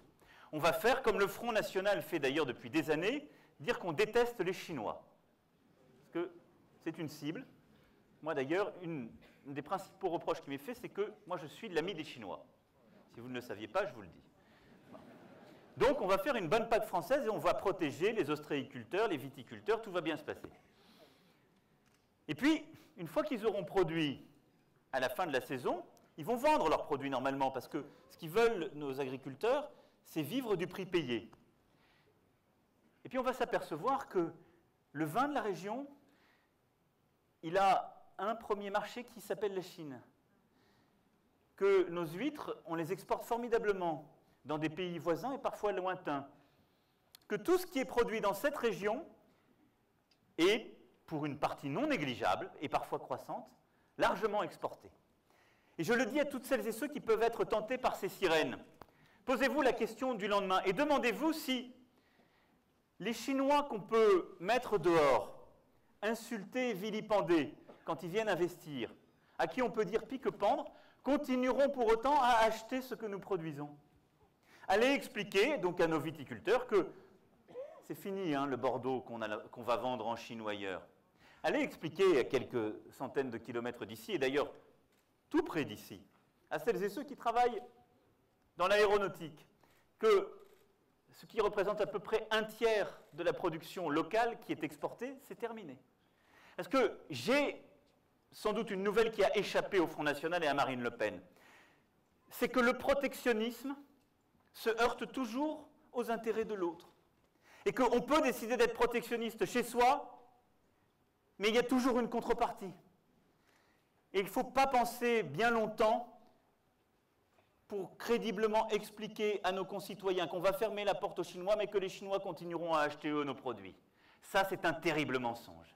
On va faire, comme le Front National fait d'ailleurs depuis des années, dire qu'on déteste les Chinois. Parce que c'est une cible. Moi, d'ailleurs, un des principaux reproches qui m'est fait, c'est que moi, je suis l'ami des Chinois. Si vous ne le saviez pas, je vous le dis. Donc, on va faire une bonne PAC française et on va protéger les ostréiculteurs, les viticulteurs, tout va bien se passer. Et puis, une fois qu'ils auront produit à la fin de la saison, ils vont vendre leurs produits normalement, parce que ce qu'ils veulent, nos agriculteurs, c'est vivre du prix payé. Et puis, on va s'apercevoir que le vin de la région, il a un premier marché qui s'appelle la Chine. Que nos huîtres, on les exporte formidablement dans des pays voisins et parfois lointains. Que tout ce qui est produit dans cette région est, pour une partie non négligeable et parfois croissante, largement exporté. Et je le dis à toutes celles et ceux qui peuvent être tentés par ces sirènes. Posez-vous la question du lendemain et demandez-vous si les Chinois qu'on peut mettre dehors, insulter, vilipender, quand ils viennent investir, à qui on peut dire pique-pendre, continueront pour autant à acheter ce que nous produisons. Allez expliquer donc à nos viticulteurs que c'est fini le Bordeaux qu'on va vendre en Chine ou ailleurs. Allez expliquer à quelques centaines de kilomètres d'ici, et d'ailleurs tout près d'ici, à celles et ceux qui travaillent dans l'aéronautique, que ce qui représente à peu près un tiers de la production locale qui est exportée, c'est terminé. Parce que j'ai sans doute une nouvelle qui a échappé au Front National et à Marine Le Pen. C'est que le protectionnisme se heurte toujours aux intérêts de l'autre. Et qu'on peut décider d'être protectionniste chez soi, mais il y a toujours une contrepartie. Et il ne faut pas penser bien longtemps pour crédiblement expliquer à nos concitoyens qu'on va fermer la porte aux Chinois, mais que les Chinois continueront à acheter eux nos produits. Ça, c'est un terrible mensonge.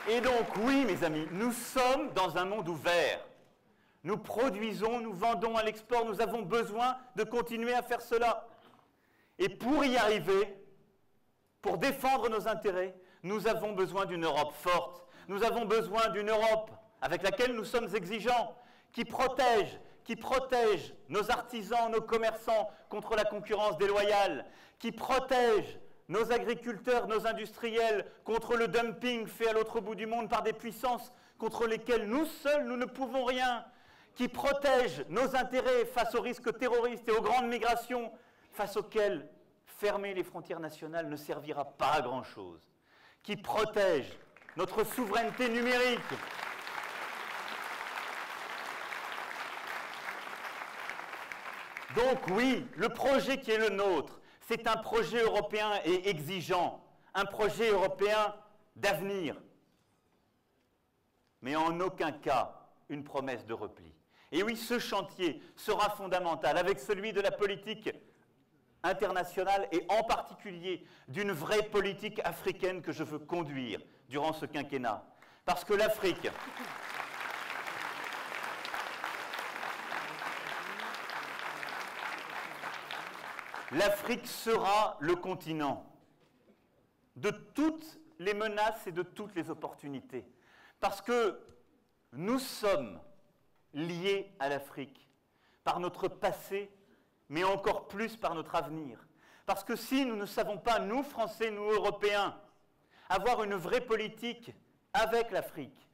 Et donc, oui, mes amis, nous sommes dans un monde ouvert. Nous produisons, nous vendons à l'export, nous avons besoin de continuer à faire cela. Et pour y arriver, pour défendre nos intérêts, nous avons besoin d'une Europe forte. Nous avons besoin d'une Europe avec laquelle nous sommes exigeants, qui protège nos artisans, nos commerçants contre la concurrence déloyale, qui protège nos agriculteurs, nos industriels contre le dumping fait à l'autre bout du monde par des puissances contre lesquelles nous seuls, nous ne pouvons rien, qui protège nos intérêts face aux risques terroristes et aux grandes migrations, face auxquelles fermer les frontières nationales ne servira pas à grand-chose, qui protège notre souveraineté numérique, Donc oui, le projet qui est le nôtre, c'est un projet européen et exigeant, un projet européen d'avenir, mais en aucun cas une promesse de repli. Et oui, ce chantier sera fondamental avec celui de la politique internationale et en particulier d'une vraie politique africaine que je veux conduire durant ce quinquennat. Parce que l'Afrique... L'Afrique sera le continent de toutes les menaces et de toutes les opportunités. Parce que nous sommes liés à l'Afrique par notre passé, mais encore plus par notre avenir. Parce que si nous ne savons pas, nous Français, nous Européens, avoir une vraie politique avec l'Afrique,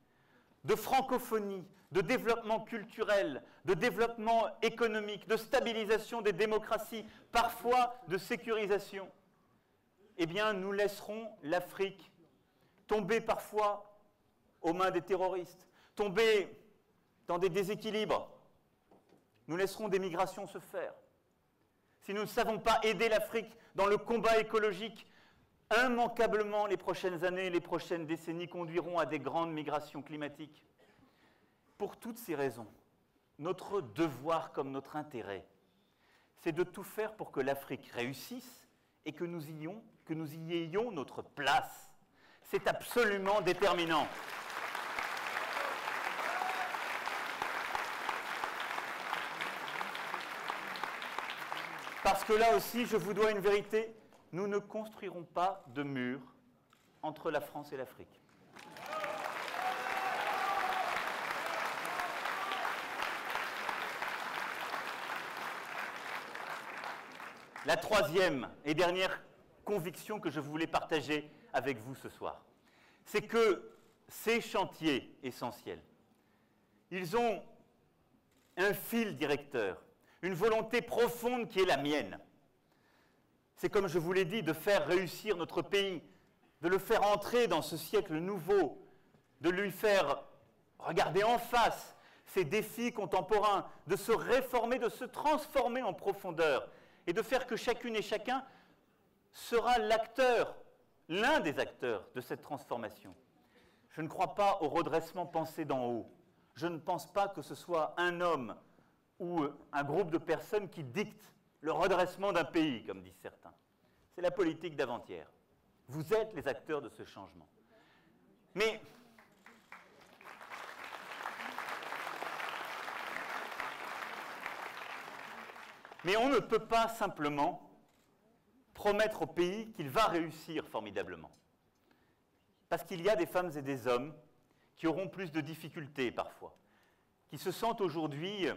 de francophonie, de développement culturel, de développement économique, de stabilisation des démocraties, parfois de sécurisation, eh bien nous laisserons l'Afrique tomber parfois aux mains des terroristes, tomber dans des déséquilibres. Nous laisserons des migrations se faire. Si nous ne savons pas aider l'Afrique dans le combat écologique, immanquablement les prochaines années, les prochaines décennies conduiront à des grandes migrations climatiques. Pour toutes ces raisons, notre devoir comme notre intérêt, c'est de tout faire pour que l'Afrique réussisse et que nous y ayons notre place. C'est absolument déterminant. Parce que là aussi, je vous dois une vérité, nous ne construirons pas de mur entre la France et l'Afrique. La troisième et dernière conviction que je voulais partager avec vous ce soir, c'est que ces chantiers essentiels, ils ont un fil directeur, une volonté profonde qui est la mienne. C'est comme je vous l'ai dit, de faire réussir notre pays, de le faire entrer dans ce siècle nouveau, de lui faire regarder en face ces défis contemporains, de se réformer, de se transformer en profondeur, et de faire que chacune et chacun sera l'acteur, l'un des acteurs de cette transformation. Je ne crois pas au redressement pensé d'en haut. Je ne pense pas que ce soit un homme ou un groupe de personnes qui dictent le redressement d'un pays, comme disent certains. C'est la politique d'avant-hier. Vous êtes les acteurs de ce changement. Mais on ne peut pas simplement promettre au pays qu'il va réussir formidablement. Parce qu'il y a des femmes et des hommes qui auront plus de difficultés parfois, qui se sentent aujourd'hui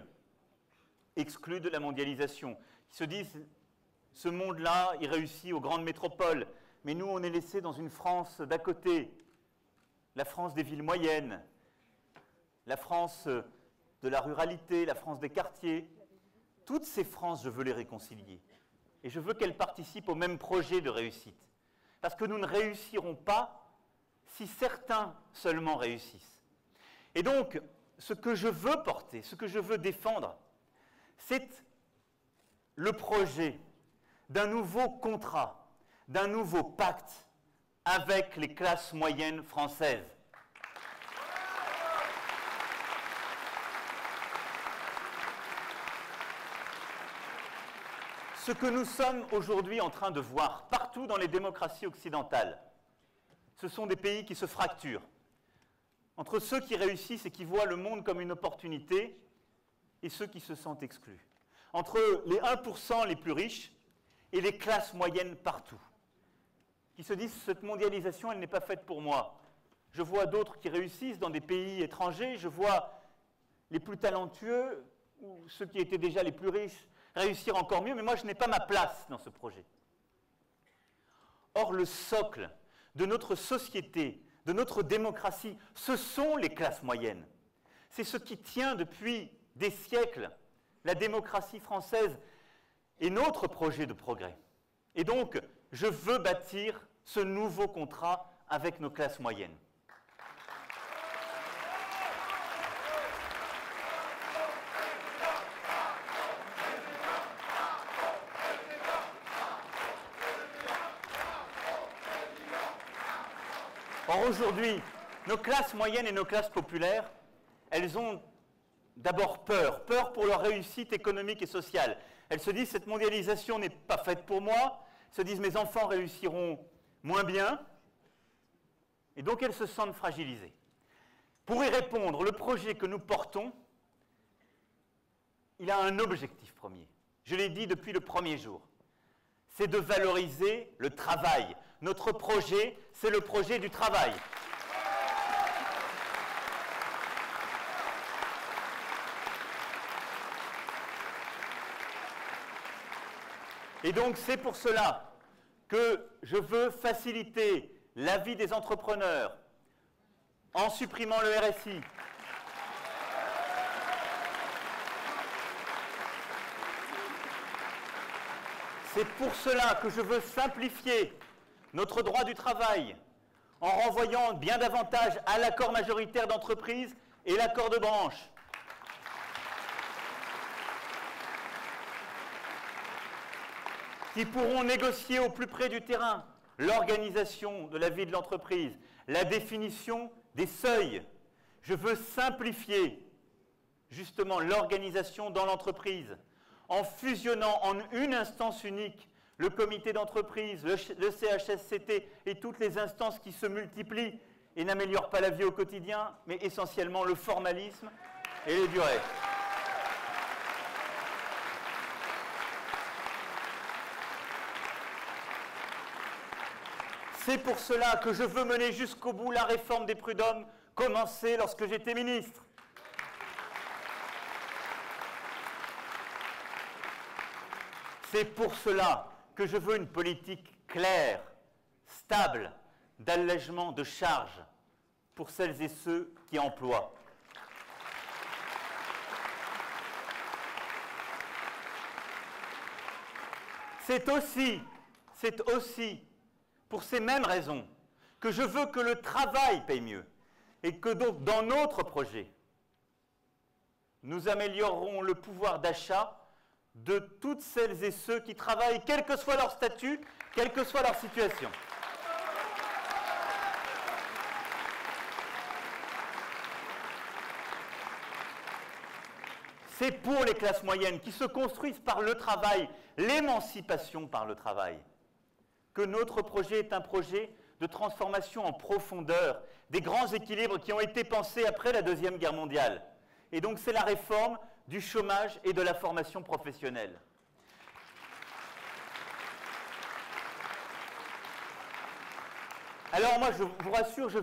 exclus de la mondialisation, qui se disent « ce monde-là, il réussit aux grandes métropoles, mais nous, on est laissés dans une France d'à côté, la France des villes moyennes, la France de la ruralité, la France des quartiers. » Toutes ces Frances, je veux les réconcilier. Et je veux qu'elles participent au même projet de réussite. Parce que nous ne réussirons pas si certains seulement réussissent. Et donc, ce que je veux porter, ce que je veux défendre, c'est le projet d'un nouveau contrat, d'un nouveau pacte avec les classes moyennes françaises. Ce que nous sommes aujourd'hui en train de voir partout dans les démocraties occidentales, ce sont des pays qui se fracturent entre ceux qui réussissent et qui voient le monde comme une opportunité et ceux qui se sentent exclus, entre les 1% les plus riches et les classes moyennes partout, qui se disent « cette mondialisation, elle n'est pas faite pour moi ». Je vois d'autres qui réussissent dans des pays étrangers, je vois les plus talentueux ou ceux qui étaient déjà les plus riches réussir encore mieux, mais moi je n'ai pas ma place dans ce projet. Or, le socle de notre société, de notre démocratie, ce sont les classes moyennes. C'est ce qui tient depuis des siècles la démocratie française et notre projet de progrès. Et donc, je veux bâtir ce nouveau contrat avec nos classes moyennes. Or aujourd'hui, nos classes moyennes et nos classes populaires, elles ont d'abord peur pour leur réussite économique et sociale. Elles se disent, cette mondialisation n'est pas faite pour moi, elles se disent, mes enfants réussiront moins bien, et donc elles se sentent fragilisées. Pour y répondre, le projet que nous portons, il a un objectif premier. Je l'ai dit depuis le premier jour. C'est de valoriser le travail. Notre projet, c'est le projet du travail. Et donc, c'est pour cela que je veux faciliter la vie des entrepreneurs en supprimant le RSI. C'est pour cela que je veux simplifier notre droit du travail en renvoyant bien davantage à l'accord majoritaire d'entreprise et l'accord de branche. Qui pourront négocier au plus près du terrain l'organisation de la vie de l'entreprise, la définition des seuils. Je veux simplifier justement l'organisation dans l'entreprise en fusionnant en une instance unique le comité d'entreprise, le CHSCT et toutes les instances qui se multiplient et n'améliorent pas la vie au quotidien, mais essentiellement le formalisme et les durées. C'est pour cela que je veux mener jusqu'au bout la réforme des prud'hommes commencée lorsque j'étais ministre. C'est pour cela que je veux une politique claire, stable, d'allègement de charges pour celles et ceux qui emploient. C'est aussi pour ces mêmes raisons que je veux que le travail paye mieux et que donc dans notre projet, nous améliorerons le pouvoir d'achat de toutes celles et ceux qui travaillent, quel que soit leur statut, quelle que soit leur situation. C'est pour les classes moyennes qui se construisent par le travail, l'émancipation par le travail, que notre projet est un projet de transformation en profondeur des grands équilibres qui ont été pensés après la Deuxième Guerre mondiale. Et donc c'est la réforme du chômage et de la formation professionnelle. Alors moi, je vous rassure, je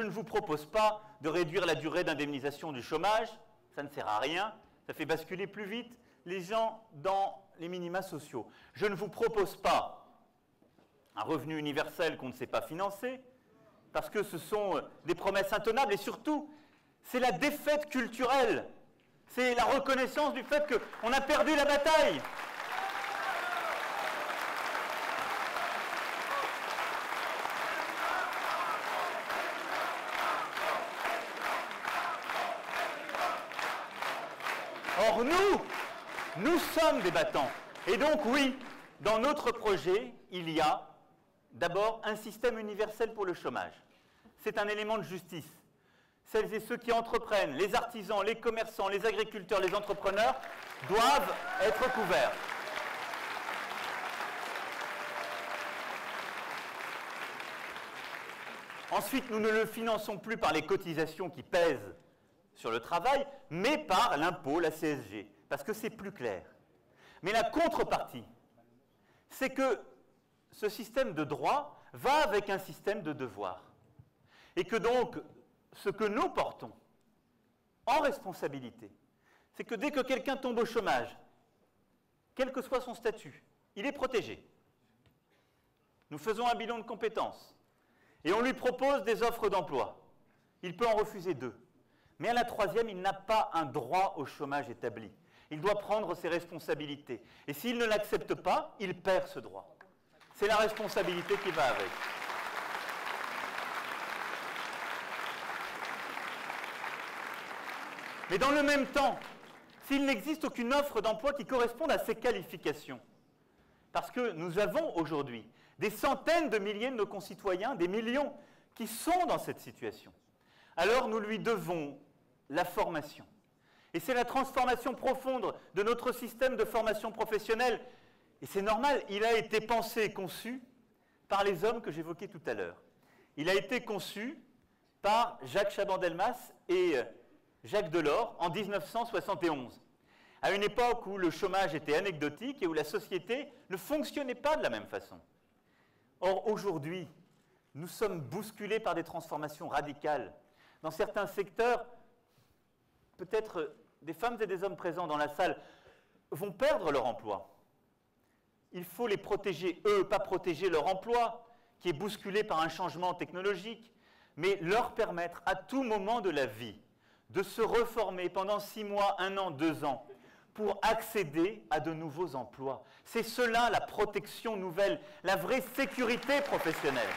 ne vous propose pas de réduire la durée d'indemnisation du chômage, ça ne sert à rien, ça fait basculer plus vite les gens dans les minima sociaux. Je ne vous propose pas un revenu universel qu'on ne sait pas financer, parce que ce sont des promesses intenables, et surtout, c'est la défaite culturelle. C'est la reconnaissance du fait qu'on a perdu la bataille. Or, nous sommes des battants. Et donc, oui, dans notre projet, il y a d'abord un système universel pour le chômage. C'est un élément de justice. Celles et ceux qui entreprennent, les artisans, les commerçants, les agriculteurs, les entrepreneurs, doivent être couverts. Ensuite, nous ne le finançons plus par les cotisations qui pèsent sur le travail, mais par l'impôt, la CSG, parce que c'est plus clair. Mais la contrepartie, c'est que ce système de droit va avec un système de devoir. Et que donc, ce que nous portons en responsabilité, c'est que dès que quelqu'un tombe au chômage, quel que soit son statut, il est protégé. Nous faisons un bilan de compétences et on lui propose des offres d'emploi. Il peut en refuser 2. Mais à la 3e, il n'a pas un droit au chômage établi. Il doit prendre ses responsabilités. Et s'il ne l'accepte pas, il perd ce droit. C'est la responsabilité qui va avec. Mais dans le même temps, s'il n'existe aucune offre d'emploi qui corresponde à ces qualifications, parce que nous avons aujourd'hui des centaines de milliers de nos concitoyens, des millions, qui sont dans cette situation. Alors nous lui devons la formation. Et c'est la transformation profonde de notre système de formation professionnelle. Et c'est normal, il a été pensé et conçu par les hommes que j'évoquais tout à l'heure. Il a été conçu par Jacques Chaban-Delmas et Jacques Delors en 1971, à une époque où le chômage était anecdotique et où la société ne fonctionnait pas de la même façon. Or, aujourd'hui, nous sommes bousculés par des transformations radicales. Dans certains secteurs, peut-être des femmes et des hommes présents dans la salle vont perdre leur emploi. Il faut les protéger, eux, pas protéger leur emploi, qui est bousculé par un changement technologique, mais leur permettre à tout moment de la vie de se reformer pendant 6 mois, 1 an, 2 ans, pour accéder à de nouveaux emplois. C'est cela la protection nouvelle, la vraie sécurité professionnelle.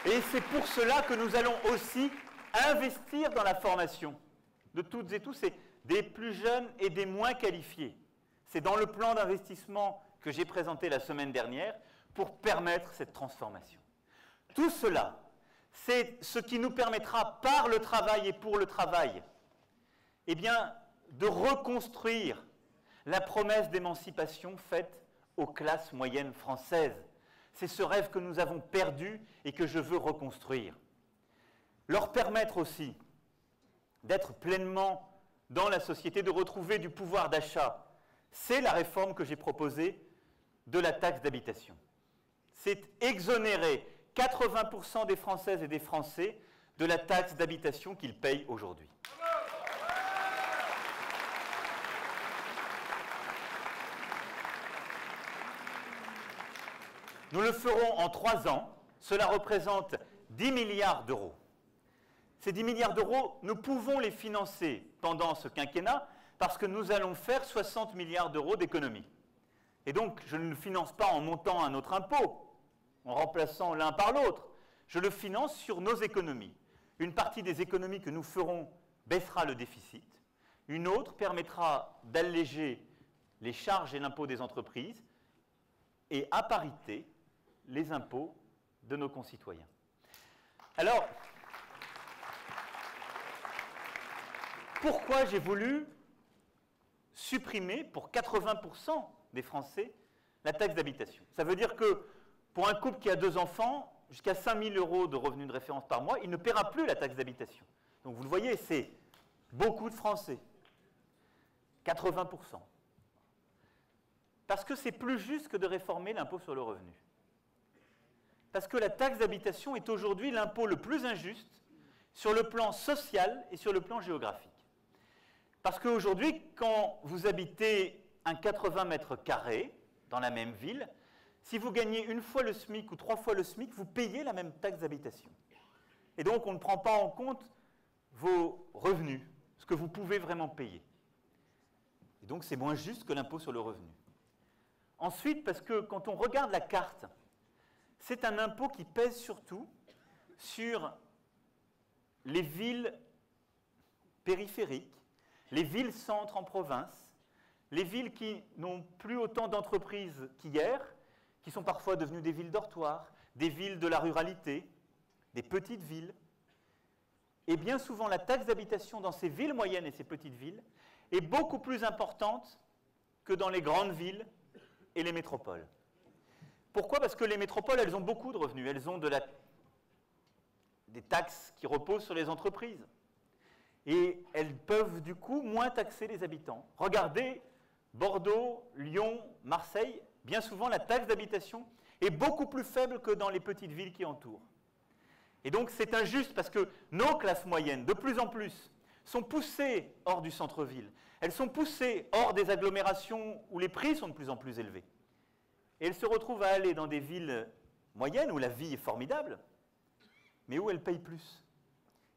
Et c'est pour cela que nous allons aussi investir dans la formation de toutes et tous, des plus jeunes et des moins qualifiés. C'est dans le plan d'investissement que j'ai présenté la semaine dernière pour permettre cette transformation. Tout cela, c'est ce qui nous permettra, par le travail et pour le travail, eh bien, de reconstruire la promesse d'émancipation faite aux classes moyennes françaises. C'est ce rêve que nous avons perdu et que je veux reconstruire. Leur permettre aussi d'être pleinement dans la société, de retrouver du pouvoir d'achat. C'est la réforme que j'ai proposée de la taxe d'habitation. C'est exonérer 80% des Françaises et des Français de la taxe d'habitation qu'ils payent aujourd'hui. Nous le ferons en 3 ans. Cela représente 10 milliards d'euros. Ces 10 milliards d'euros, nous pouvons les financer pendant ce quinquennat parce que nous allons faire 60 milliards d'euros d'économies. Et donc, je ne le finance pas en montant un autre impôt, en remplaçant l'un par l'autre. Je le finance sur nos économies. Une partie des économies que nous ferons baissera le déficit. Une autre permettra d'alléger les charges et l'impôt des entreprises et, à parité, les impôts de nos concitoyens. Alors, pourquoi j'ai voulu supprimer pour 80% des Français la taxe d'habitation? Ça veut dire que pour un couple qui a 2 enfants, jusqu'à 5 000 € de revenus de référence par mois, il ne paiera plus la taxe d'habitation. Donc vous le voyez, c'est beaucoup de Français. 80%. Parce que c'est plus juste que de réformer l'impôt sur le revenu. Parce que la taxe d'habitation est aujourd'hui l'impôt le plus injuste sur le plan social et sur le plan géographique. Parce qu'aujourd'hui, quand vous habitez un 80 mètres carrés dans la même ville, si vous gagnez 1 fois le SMIC ou 3 fois le SMIC, vous payez la même taxe d'habitation. Et donc, on ne prend pas en compte vos revenus, ce que vous pouvez vraiment payer. Et donc, c'est moins juste que l'impôt sur le revenu. Ensuite, parce que quand on regarde la carte, c'est un impôt qui pèse surtout sur les villes périphériques, les villes-centres en province, les villes qui n'ont plus autant d'entreprises qu'hier, qui sont parfois devenues des villes dortoirs, des villes de la ruralité, des petites villes. Et bien souvent, la taxe d'habitation dans ces villes moyennes et ces petites villes est beaucoup plus importante que dans les grandes villes et les métropoles. Pourquoi? Parce que les métropoles, elles ont beaucoup de revenus. Elles ont des taxes qui reposent sur les entreprises. Et elles peuvent du coup moins taxer les habitants. Regardez, Bordeaux, Lyon, Marseille, bien souvent la taxe d'habitation est beaucoup plus faible que dans les petites villes qui entourent. Et donc c'est injuste parce que nos classes moyennes, de plus en plus, sont poussées hors du centre-ville. Elles sont poussées hors des agglomérations où les prix sont de plus en plus élevés. Et elles se retrouvent à aller dans des villes moyennes où la vie est formidable, mais où elles payent plus.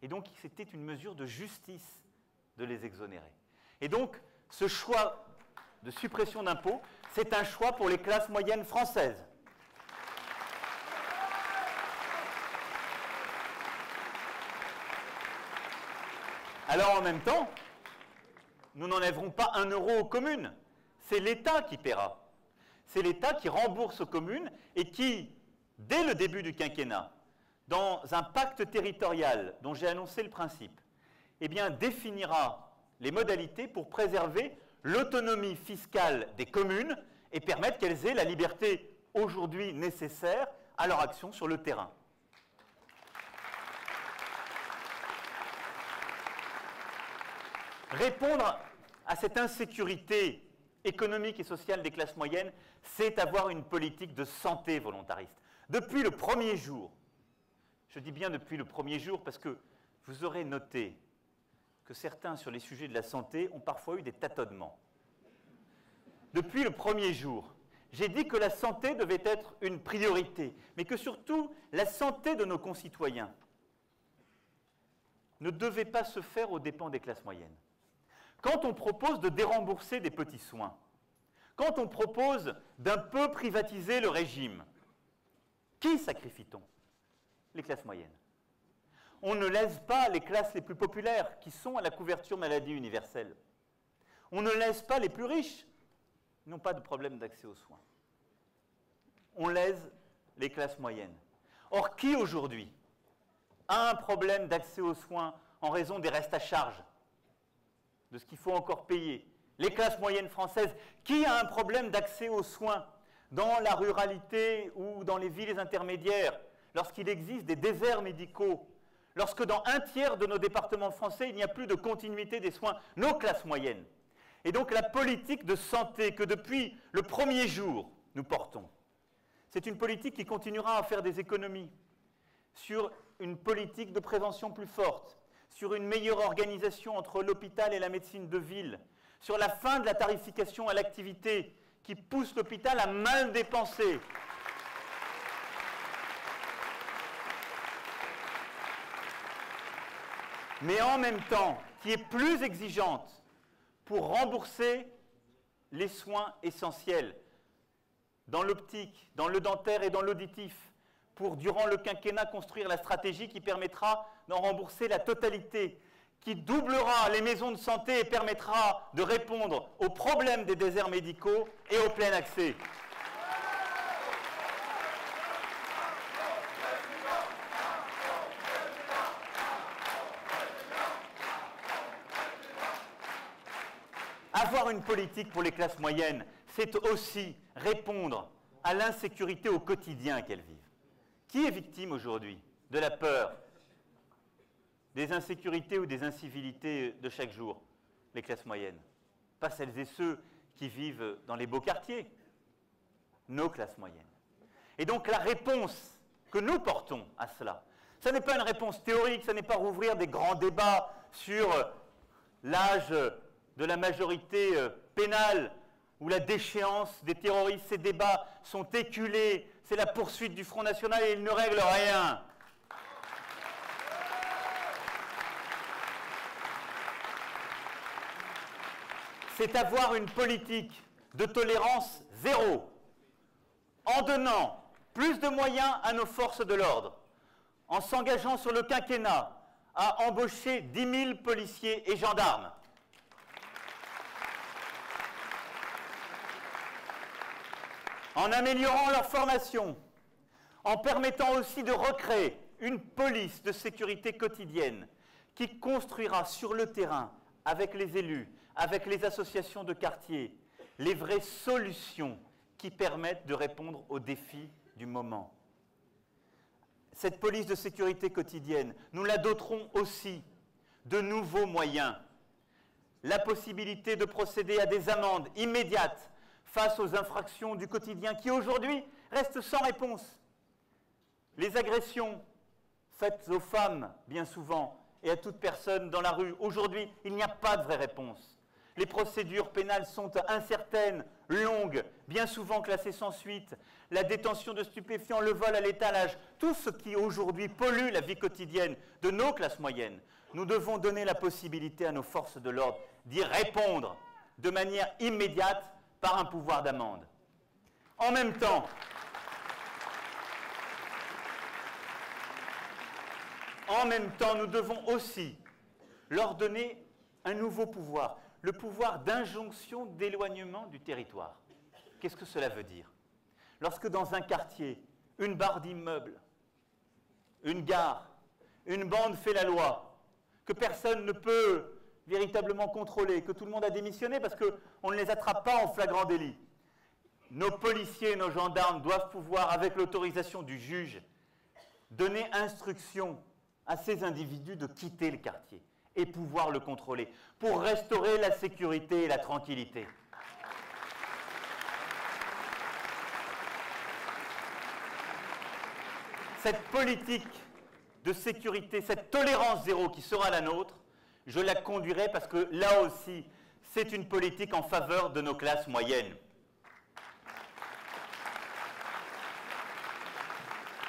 Et donc, c'était une mesure de justice de les exonérer. Et donc, ce choix de suppression d'impôts, c'est un choix pour les classes moyennes françaises. Alors, en même temps, nous n'enlèverons pas 1 € aux communes. c'est l'État qui paiera. C'est l'État qui rembourse aux communes et qui, dès le début du quinquennat, dans un pacte territorial dont j'ai annoncé le principe, eh bien, définira les modalités pour préserver l'autonomie fiscale des communes et permettre qu'elles aient la liberté aujourd'hui nécessaire à leur action sur le terrain. Répondre à cette insécurité économique et sociale des classes moyennes, c'est avoir une politique de santé volontariste. Depuis le premier jour, je dis bien depuis le premier jour parce que vous aurez noté que certains, sur les sujets de la santé, ont parfois eu des tâtonnements. Depuis le premier jour, j'ai dit que la santé devait être une priorité, mais que surtout, la santé de nos concitoyens ne devait pas se faire aux dépens des classes moyennes. Quand on propose de dérembourser des petits soins, quand on propose d'un peu privatiser le régime, qui sacrifie-t-on? Les classes moyennes. On ne laisse pas les classes les plus populaires, qui sont à la couverture maladie universelle. On ne laisse pas les plus riches, qui n'ont pas de problème d'accès aux soins. On lèse les classes moyennes. Or, qui aujourd'hui a un problème d'accès aux soins en raison des restes à charge, de ce qu'il faut encore payer? Les classes moyennes françaises. Qui a un problème d'accès aux soins dans la ruralité ou dans les villes intermédiaires, lorsqu'il existe des déserts médicaux, lorsque dans un tiers de nos départements français, il n'y a plus de continuité des soins? Nos classes moyennes. Et donc la politique de santé que depuis le premier jour nous portons, c'est une politique qui continuera à faire des économies sur une politique de prévention plus forte, sur une meilleure organisation entre l'hôpital et la médecine de ville, sur la fin de la tarification à l'activité qui pousse l'hôpital à mal dépenser. Mais en même temps, qui est plus exigeante pour rembourser les soins essentiels dans l'optique, dans le dentaire et dans l'auditif, pour, durant le quinquennat, construire la stratégie qui permettra d'en rembourser la totalité, qui doublera les maisons de santé et permettra de répondre aux problèmes des déserts médicaux et au plein accès. Avoir une politique pour les classes moyennes, c'est aussi répondre à l'insécurité au quotidien qu'elles vivent. Qui est victime aujourd'hui de la peur, des insécurités ou des incivilités de chaque jour? Les classes moyennes. Pas celles et ceux qui vivent dans les beaux quartiers. Nos classes moyennes. Et donc la réponse que nous portons à cela, ce n'est pas une réponse théorique, ce n'est pas rouvrir des grands débats sur l'âge de la majorité pénale ou la déchéance des terroristes. Ces débats sont éculés, c'est la poursuite du Front National et ils ne règlent rien. C'est avoir une politique de tolérance zéro, en donnant plus de moyens à nos forces de l'ordre, en s'engageant sur le quinquennat à embaucher 10 000 policiers et gendarmes, en améliorant leur formation, en permettant aussi de recréer une police de sécurité quotidienne qui construira sur le terrain, avec les élus, avec les associations de quartier, les vraies solutions qui permettent de répondre aux défis du moment. Cette police de sécurité quotidienne, nous la doterons aussi de nouveaux moyens. La possibilité de procéder à des amendes immédiates face aux infractions du quotidien qui aujourd'hui restent sans réponse. Les agressions faites aux femmes, bien souvent, et à toute personne dans la rue, aujourd'hui, il n'y a pas de vraie réponse. Les procédures pénales sont incertaines, longues, bien souvent classées sans suite. La détention de stupéfiants, le vol à l'étalage, tout ce qui aujourd'hui pollue la vie quotidienne de nos classes moyennes. Nous devons donner la possibilité à nos forces de l'ordre d'y répondre de manière immédiate par un pouvoir d'amende. En même temps, nous devons aussi leur donner un nouveau pouvoir. le pouvoir d'injonction d'éloignement du territoire. Qu'est-ce que cela veut dire? Lorsque dans un quartier, une barre d'immeuble, une gare, une bande fait la loi, que personne ne peut véritablement contrôler, que tout le monde a démissionné parce qu'on ne les attrape pas en flagrant délit, nos policiers et nos gendarmes doivent pouvoir, avec l'autorisation du juge, donner instruction à ces individus de quitter le quartier et pouvoir le contrôler pour restaurer la sécurité et la tranquillité. Cette politique de sécurité, cette tolérance zéro qui sera la nôtre, je la conduirai parce que là aussi, c'est une politique en faveur de nos classes moyennes.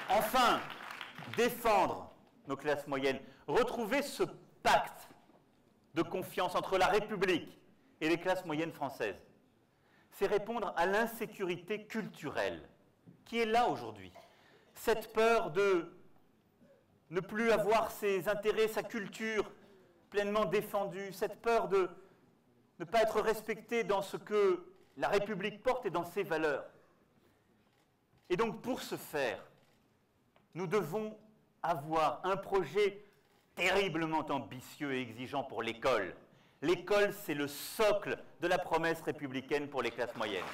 Enfin, défendre nos classes moyennes, retrouver ce pacte de confiance entre la République et les classes moyennes françaises, c'est répondre à l'insécurité culturelle qui est là aujourd'hui. Cette peur de ne plus avoir ses intérêts, sa culture pleinement défendue, cette peur de ne pas être respecté dans ce que la République porte et dans ses valeurs. Et donc pour ce faire, nous devons avoir un projet terriblement ambitieux et exigeant pour l'école. L'école, c'est le socle de la promesse républicaine pour les classes moyennes.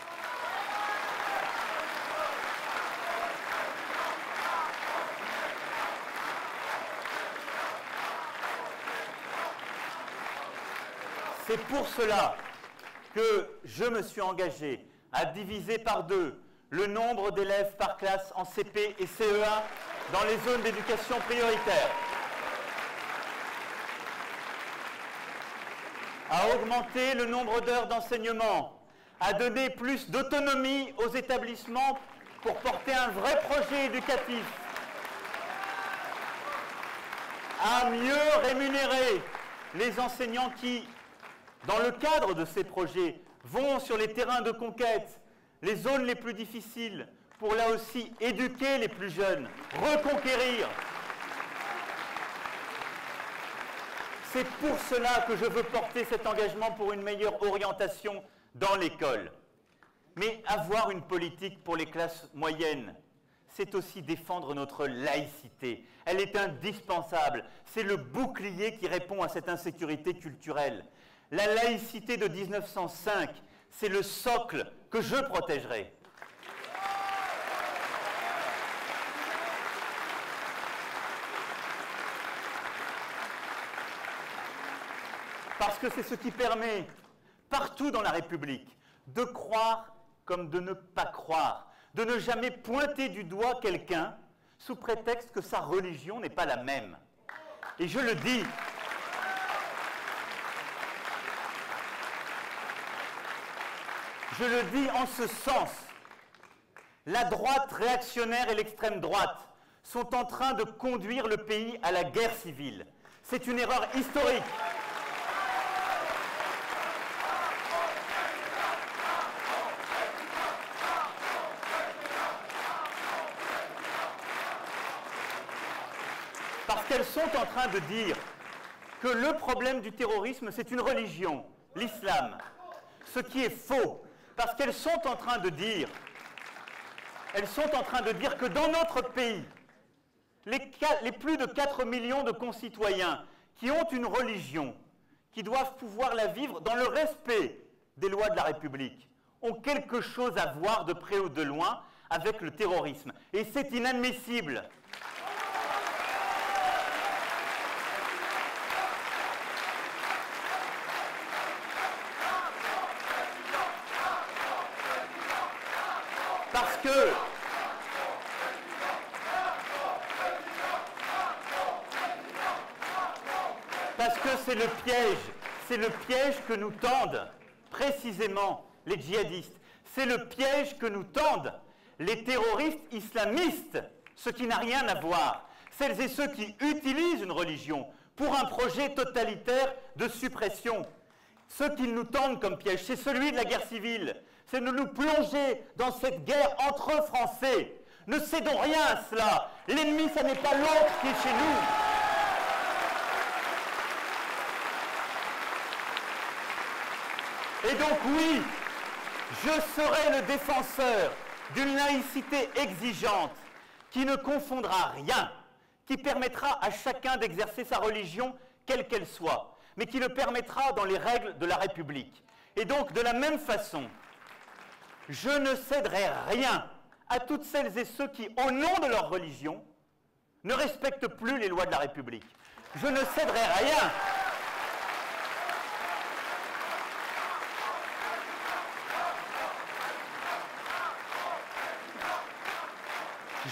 C'est pour cela que je me suis engagé à diviser par 2 le nombre d'élèves par classe en CP et CE1 dans les zones d'éducation prioritaire, à augmenter le nombre d'heures d'enseignement, à donner plus d'autonomie aux établissements pour porter un vrai projet éducatif, à mieux rémunérer les enseignants qui, dans le cadre de ces projets, vont sur les terrains de conquête, les zones les plus difficiles, pour là aussi éduquer les plus jeunes, reconquérir. C'est pour cela que je veux porter cet engagement pour une meilleure orientation dans l'école. Mais avoir une politique pour les classes moyennes, c'est aussi défendre notre laïcité. Elle est indispensable. C'est le bouclier qui répond à cette insécurité culturelle. La laïcité de 1905, c'est le socle que je protégerai. Parce que c'est ce qui permet, partout dans la République, de croire comme de ne pas croire, de ne jamais pointer du doigt quelqu'un sous prétexte que sa religion n'est pas la même. Et je le dis, en ce sens, la droite réactionnaire et l'extrême droite sont en train de conduire le pays à la guerre civile. C'est une erreur historique. Parce qu'elles sont en train de dire que le problème du terrorisme, c'est une religion, l'islam. Ce qui est faux. Parce qu'elles sont en train de dire que dans notre pays, les plus de 4 millions de concitoyens qui ont une religion, qui doivent pouvoir la vivre dans le respect des lois de la République, ont quelque chose à voir de près ou de loin avec le terrorisme. Et c'est inadmissible. Parce que c'est le piège que nous tendent précisément les djihadistes. C'est le piège que nous tendent les terroristes islamistes, ce qui n'a rien à voir. Celles et ceux qui utilisent une religion pour un projet totalitaire de suppression. Ce qu'ils nous tendent comme piège, c'est celui de la guerre civile. C'est de nous plonger dans cette guerre entre Français. Ne cédons rien à cela. L'ennemi, ce n'est pas l'autre qui est chez nous. Et donc oui, je serai le défenseur d'une laïcité exigeante qui ne confondra rien, qui permettra à chacun d'exercer sa religion, quelle qu'elle soit, mais qui le permettra dans les règles de la République. Et donc, de la même façon, je ne céderai rien à toutes celles et ceux qui, au nom de leur religion, ne respectent plus les lois de la République. Je ne céderai rien.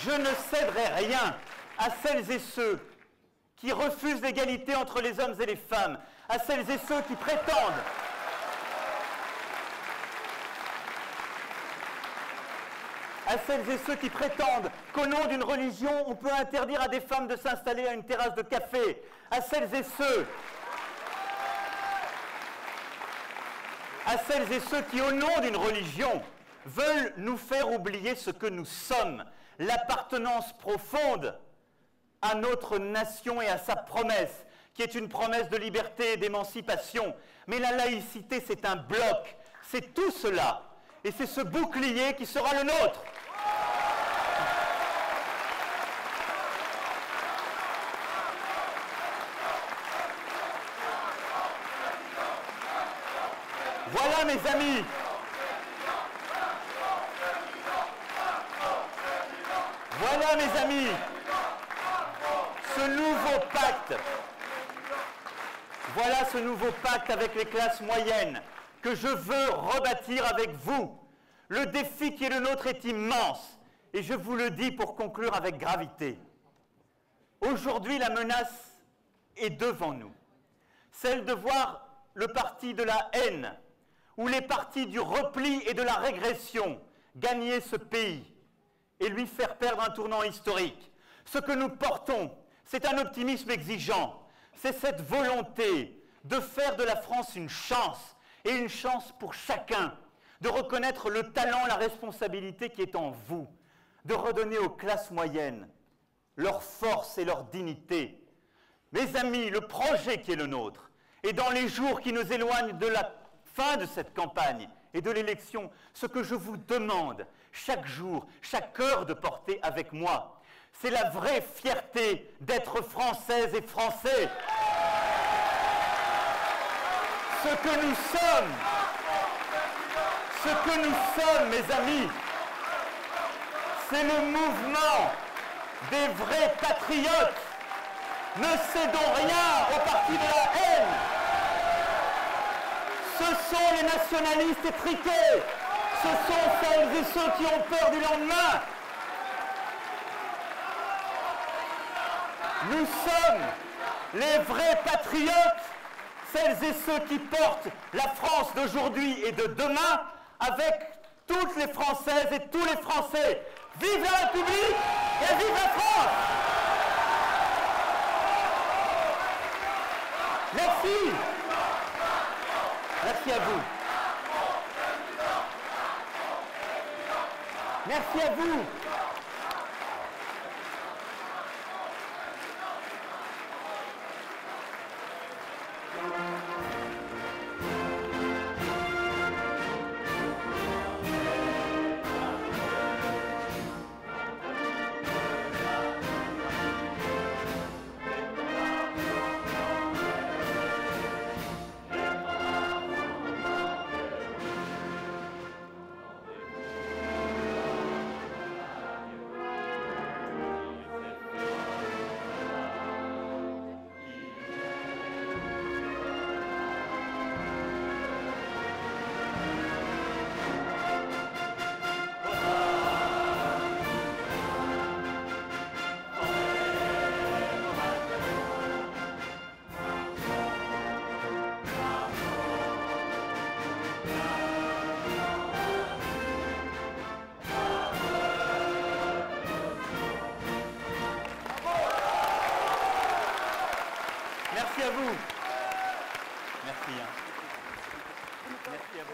Je ne céderai rien à celles et ceux qui refusent l'égalité entre les hommes et les femmes, à celles et ceux qui prétendent qu'au nom d'une religion, on peut interdire à des femmes de s'installer à une terrasse de café, à celles et ceux qui, au nom d'une religion, veulent nous faire oublier ce que nous sommes, l'appartenance profonde à notre nation et à sa promesse, qui est une promesse de liberté et d'émancipation. Mais la laïcité, c'est un bloc, c'est tout cela. Et c'est ce bouclier qui sera le nôtre. Voilà, mes amis. Voilà, mes amis, ce nouveau pacte. Voilà ce nouveau pacte avec les classes moyennes que je veux rebâtir avec vous. Le défi qui est le nôtre est immense. Et je vous le dis pour conclure avec gravité. Aujourd'hui, la menace est devant nous. Celle de voir le parti de la haine ou les partis du repli et de la régression gagner ce pays et lui faire perdre un tournant historique. Ce que nous portons, c'est un optimisme exigeant. C'est cette volonté de faire de la France une chance, et une chance pour chacun, de reconnaître le talent, la responsabilité qui est en vous, de redonner aux classes moyennes leur force et leur dignité. Mes amis, le projet qui est le nôtre, et dans les jours qui nous éloignent de la fin de cette campagne et de l'élection, ce que je vous demande, chaque jour, chaque heure de porter avec moi, c'est la vraie fierté d'être françaises et français. Ce que nous sommes, mes amis, c'est le mouvement des vrais patriotes. Ne cédons rien au parti de la haine. Ce sont les nationalistes étriqués. Ce sont celles et ceux qui ont peur du lendemain. Nous sommes les vrais patriotes, celles et ceux qui portent la France d'aujourd'hui et de demain avec toutes les Françaises et tous les Français. Vive la République et vive la France! Merci. Merci à vous. Merci à vous. Merci à vous. Merci. Merci à vous.